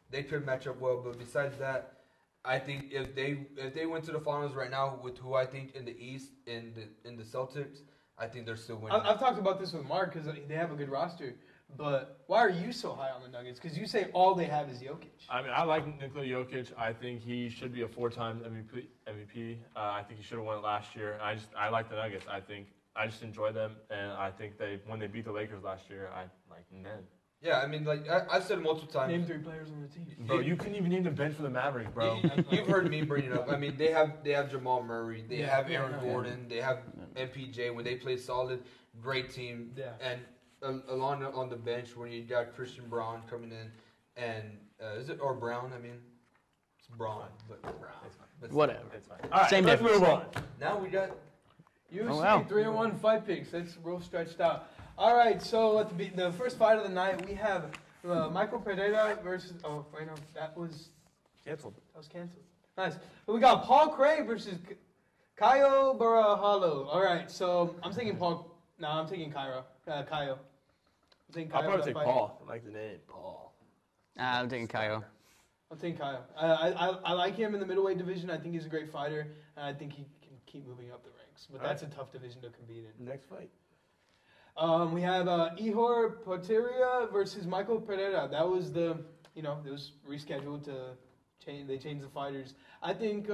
they could match up well. But besides that, I think if they went to the finals right now with who I think in the East in the Celtics, I think they're still winning. I've talked about this with Mark because they have a good roster. But why are you so high on the Nuggets? Because you say all they have is Jokic. I mean, I like Nikola Jokic. I think he should be a 4-time MVP. I think he should have won it last year. I like the Nuggets. I just enjoy them, and I think when they beat the Lakers last year, I like them. Yeah, I mean, like I've said it multiple times. Name 3 players on the team. Bro, you couldn't even name the bench for the Mavericks, bro. You've heard me bring it up. I mean, they have Jamal Murray, they have Aaron Gordon, they have MPJ. When they play solid, great team. Yeah. And along on the bench when you got Christian Braun coming in, and is it or Brown? I mean, it's Braun, but Brown. It's fine. Whatever. It's fine. All right, same let's difference. move on. Now we got UFC 3-1 fight picks. That's real stretched out. All right, so at the first fight of the night, we have Michael Pereira versus. Oh, wait, no, that was Canceled. That was canceled. Nice. But we got Paul Craig versus Caio Barahalo. All right, so I'm taking Paul. No, I'm taking Caio. I'm taking Caio. I'll probably take Paul. I like the name, Paul. I'm taking Caio. I'm taking Caio. I like him in the middleweight division. I think he's a great fighter, and I think he can keep moving up the ranks. But that's a tough division to compete in. Next fight. We have Ihor Potieria versus Michael Pereira. That was it was rescheduled to change. They changed the fighters. I think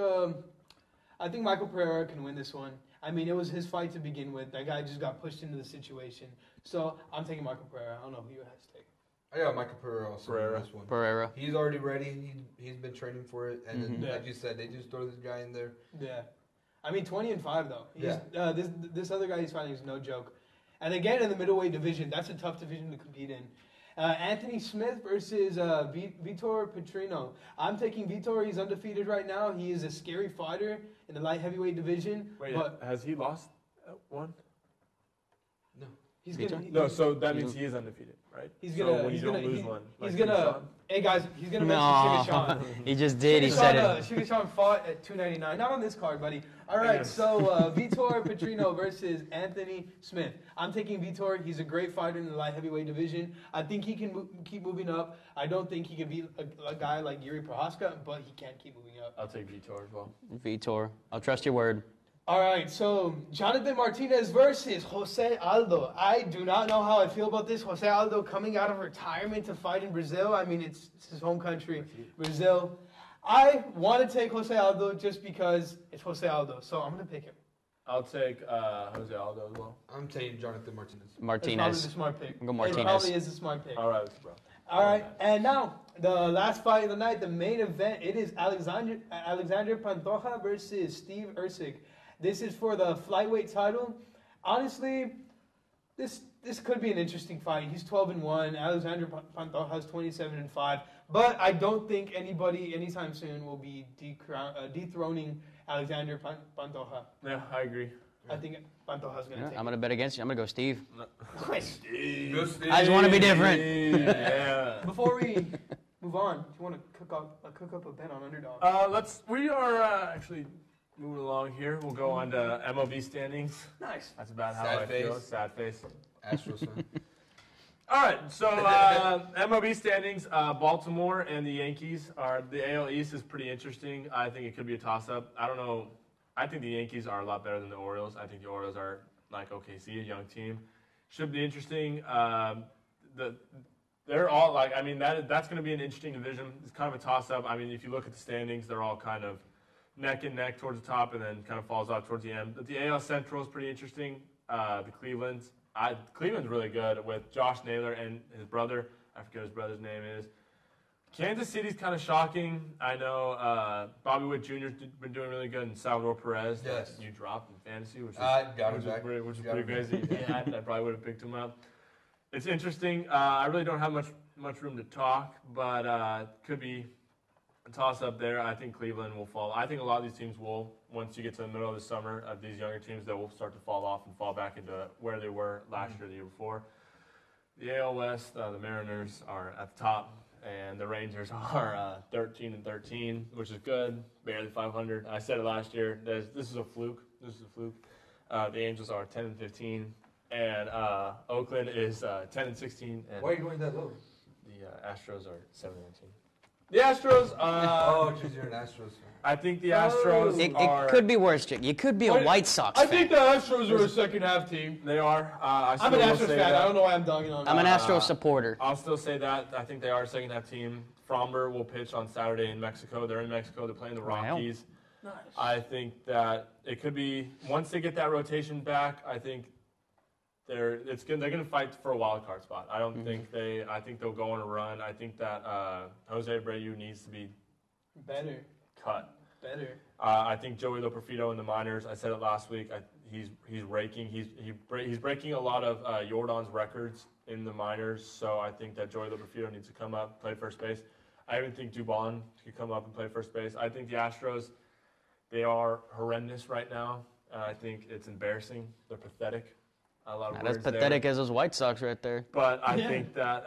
Michael Pereira can win this one. I mean, it was his fight to begin with. That guy just got pushed into the situation. So I'm taking Michael Pereira. I don't know who you guys take. I got Michael Pereira also in this one. Pereira. He's already ready. He's been training for it, and like you said, they just throw this guy in there. Yeah, I mean 20-5 though. This other guy he's fighting is no joke. And again, in the middleweight division, that's a tough division to compete in. Anthony Smith versus Vitor Petrino. I'm taking Vitor. He's undefeated right now. He is a scary fighter in the light heavyweight division. Wait, has he lost one? No. So that means he is undefeated, right? He's gonna lose one. Hey guys, he's gonna mention Sugar Sean. He just did. He said it. Sugar Sean fought at 299. Not on this card, buddy. All right, so Vitor Petrino versus Anthony Smith. I'm taking Vitor. He's a great fighter in the light heavyweight division. I think he can keep moving up. I don't think he can beat a guy like Yuri Prohaska, but he can keep moving up. I'll take Vitor as well. Vitor. I'll trust your word. All right, so Jonathan Martinez versus Jose Aldo. I do not know how I feel about this. Jose Aldo coming out of retirement to fight in Brazil. I mean, it's his home country, Brazil. I want to take Jose Aldo just because it's Jose Aldo, so I'm going to pick him. I'll take Jose Aldo as well. I'm taking Jonathan Martinez. It's probably the smart pick. Go Martinez. It probably is a smart pick. All right, bro. All right, and now the last fight of the night, the main event. It is Alexander Pantoja versus Steve Erceg. This is for the flyweight title. Honestly, this could be an interesting fight. He's 12-1. Alexander Pantoja is 27-5. But I don't think anybody anytime soon will be dethroning Alexander Pantoja. Yeah, I agree. I think Pantoja's going to take I'm going to bet against you. I'm going to go Steve. Steve. Go Steve. I just want to be different. Yeah. Before we move on, do you want to cook up a bet on underdog? We are actually moving along here. We'll go on to MLB standings. Nice. That's about how I feel. Sad face. Astros fan. All right, so MLB standings, Baltimore and the Yankees are the AL East is pretty interesting. I think it could be a toss-up. I don't know. I think the Yankees are a lot better than the Orioles. I think the Orioles are like OKC, a young team. Should be interesting. They're all like, I mean, that's going to be an interesting division. It's kind of a toss-up. I mean, if you look at the standings, they're all kind of neck and neck towards the top, and then kind of falls off towards the end. But the AL Central is pretty interesting. The Cleveland's really good with Josh Naylor and his brother. I forget what his brother's name is. Kansas City's kind of shocking. I know Bobby Witt Jr.'s been doing really good, and Salvador Perez. Yes. You dropped in fantasy, which is pretty crazy. Yeah, I probably would have picked him up. It's interesting. I really don't have much room to talk, but could be a toss-up there. I think Cleveland will fall. I think a lot of these teams will, once you get to the middle of the summer, these younger teams, they will start to fall off and fall back into where they were last year, the year before. The AL West, the Mariners are at the top, and the Rangers are 13-13, which is good, barely 500. I said it last year. This is a fluke. The Angels are 10-15, and Oakland is 10-16. And why are you going that low? The Astros are 7-19. The Astros. Because you're an Astros fan. I think the Astros It could be worse, Jake. You could be a White Sox fan. I think the Astros are a second half team. They are. I'm an Astros fan. I don't know why I'm dogging on them. I'm an Astros supporter. I'll still say that. I think they are a second half team. Fromber will pitch on Saturday in Mexico. They're in Mexico. They're playing the Rockies. Nice. I think that it could be, once they get that rotation back, I think they're going to fight for a wild card spot. I don't think I think they'll go on a run. I think that Jose Abreu needs to be better. Cut. Better. I think Joey Loperfido in the minors. I said it last week. He's raking. He's breaking a lot of Jordan's records in the minors. So I think that Joey Loperfido needs to come up, play first base. I even think Dubon could come up and play first base. I think the Astros, they are horrendous right now. I think it's embarrassing. They're pathetic. A lot of Not words as pathetic there. as those White Sox right there. But I think that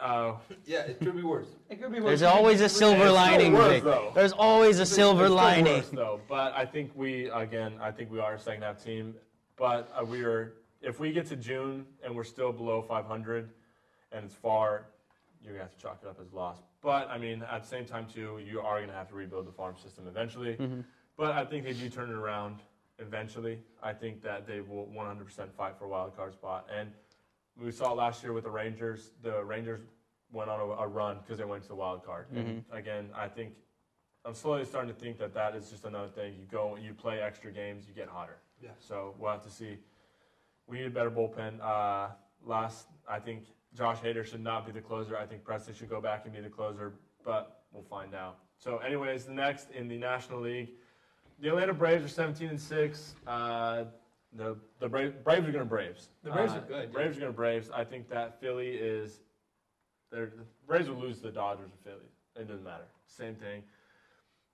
Yeah, it could be worse. It could be worse. There's always a silver lining. worse, Jake. though. There's always a silver it's still lining. worse, though. But I think we are a second half team. But if we get to June and we're still below 500 and it's far, you're gonna have to chalk it up as a loss. But I mean, at the same time too, you are gonna have to rebuild the farm system eventually. Mm-hmm. But I think they do turn it around eventually. I think that they will 100% fight for a wild card spot. And we saw it last year with the Rangers. The Rangers went on a run because they went to the wild card. Mm-hmm. And again, I think I'm slowly starting to think that is just another thing. You play extra games, you get hotter. Yeah. So we'll have to see. We need a better bullpen. I think Josh Hader should not be the closer. I think Preston should go back and be the closer, but we'll find out. So anyways, the next in the National League, the Atlanta Braves are 17-6. The Braves are going to Braves. The Braves are good. Braves are going to Braves. I think that Philly is. The Braves will lose to the Dodgers or Philly. It doesn't matter. Same thing.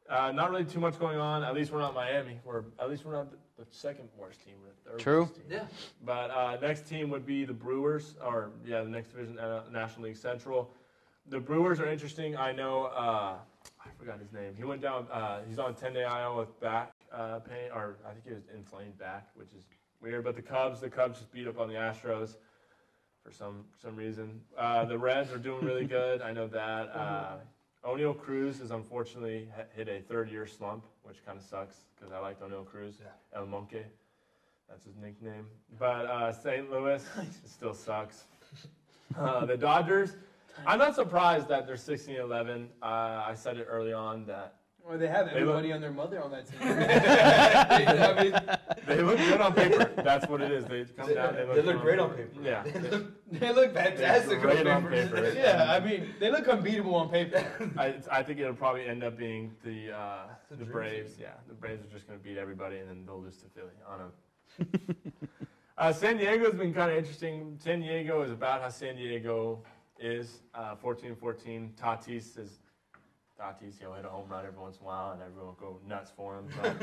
Not really too much going on. At least we're not Miami. At least we're not the second worst team. We're the third True. worst team. Yeah. But next team would be the Brewers, the next division, National League Central. The Brewers are interesting. I know. I forgot his name. He went down. He's on 10-day IL with back pain, or I think he was inflamed back, which is weird. But the Cubs just beat up on the Astros for some reason. The Reds are doing really good. I know that. O'Neal Cruz has unfortunately hit a third-year slump, which kind of sucks because I liked O'Neal Cruz. Yeah. El Monque, that's his nickname. But St. Louis, it still sucks. The Dodgers, I'm not surprised that they're 16-11. I said it early on that. Well, they have everybody and their mother on that team. I mean, they look good on paper. That's what it is. They come down. They look great on paper. Yeah. They look fantastic Great on paper. Yeah, I mean, they look unbeatable on paper. I think it'll probably end up being the Braves. Yeah, the Braves are just going to beat everybody, and then they'll lose to Philly on a. San Diego's been kind of interesting. San Diego is about how San Diego is. 14-14. Tatis, he'll hit a home run every once in a while, and everyone will go nuts for him. But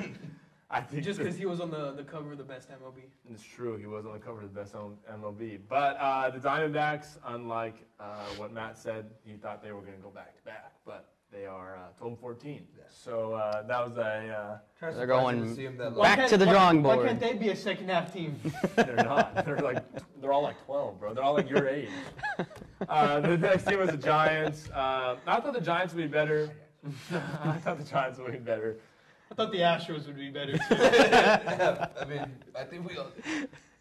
I think just because he was on the cover of the best MLB. It's true, he was on the cover of the best MLB. But the Diamondbacks, unlike what Matt said, he thought they were going to go back to back, but they are 12-14. Yeah. So that was a. They're going back to the drawing board. Why can't they be a second half team? They're not. They're all like 12, bro. They're all like your age. The next team was the Giants. I thought the Giants would be better. I thought the Giants would be better. I thought the Astros would be better too. I mean, I think we all.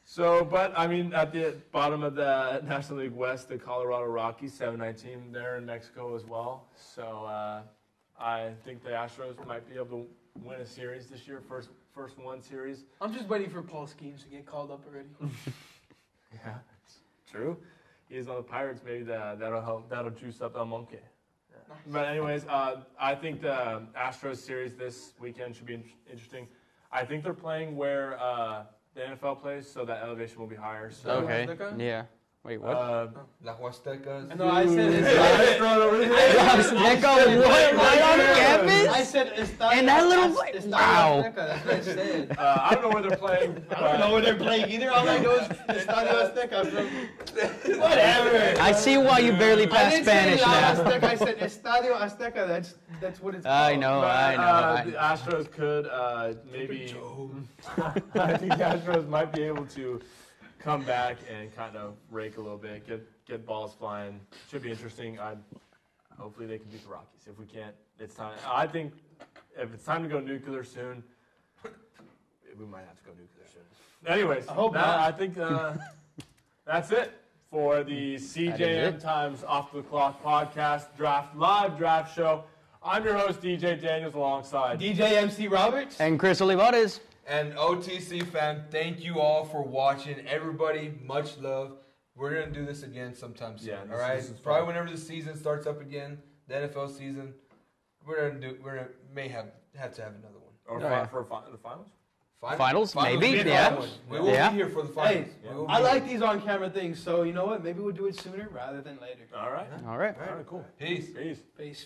So, but I mean, at the bottom of the National League West, the Colorado Rockies, 7-19, they're in Mexico as well. So I think the Astros might be able to win a series this year, first one series. I'm just waiting for Paul Skeens to get called up already. Yeah, it's true. He's on the Pirates. Maybe that'll help. That'll juice up El Monque. Yeah. Nice. But anyways, I think the Astros series this weekend should be interesting. I think they're playing where the NFL plays, so that elevation will be higher. So. Okay. Yeah. Wait, what? La Huasteca. No, I said right on campus? I said Estadio. And that little place. Wow. That's what I said. I don't know where they're playing. I don't know where they're playing either. All I know is Estadio Azteca. Whatever. I see why you barely passed Spanish now. Azteca. I said Estadio Azteca. That's what it's called. I know. The Astros could maybe. I think the Astros might be able to come back and kind of rake a little bit, get balls flying. Should be interesting. Hopefully they can beat the Rockies. If we can't, it's time. I think if it's time to go nuclear soon, we might have to go nuclear soon. Anyways, I think that's it for the CJM Times Off the Clock podcast live draft show. I'm your host, DJ Daniels, alongside DJ MC Roberts and Chris Olivares. And OTC fam, thank you all for watching. Everybody, much love. We're gonna do this again sometime soon. Yeah, all right. Probably whenever the season starts up again, the NFL season. May have to have another one. Or for the finals. Finals, maybe. Yeah. We will be here for the finals. Hey, I like these on-camera things, so you know what? Maybe we'll do it sooner rather than later. All right. All right. Cool. Peace. Peace.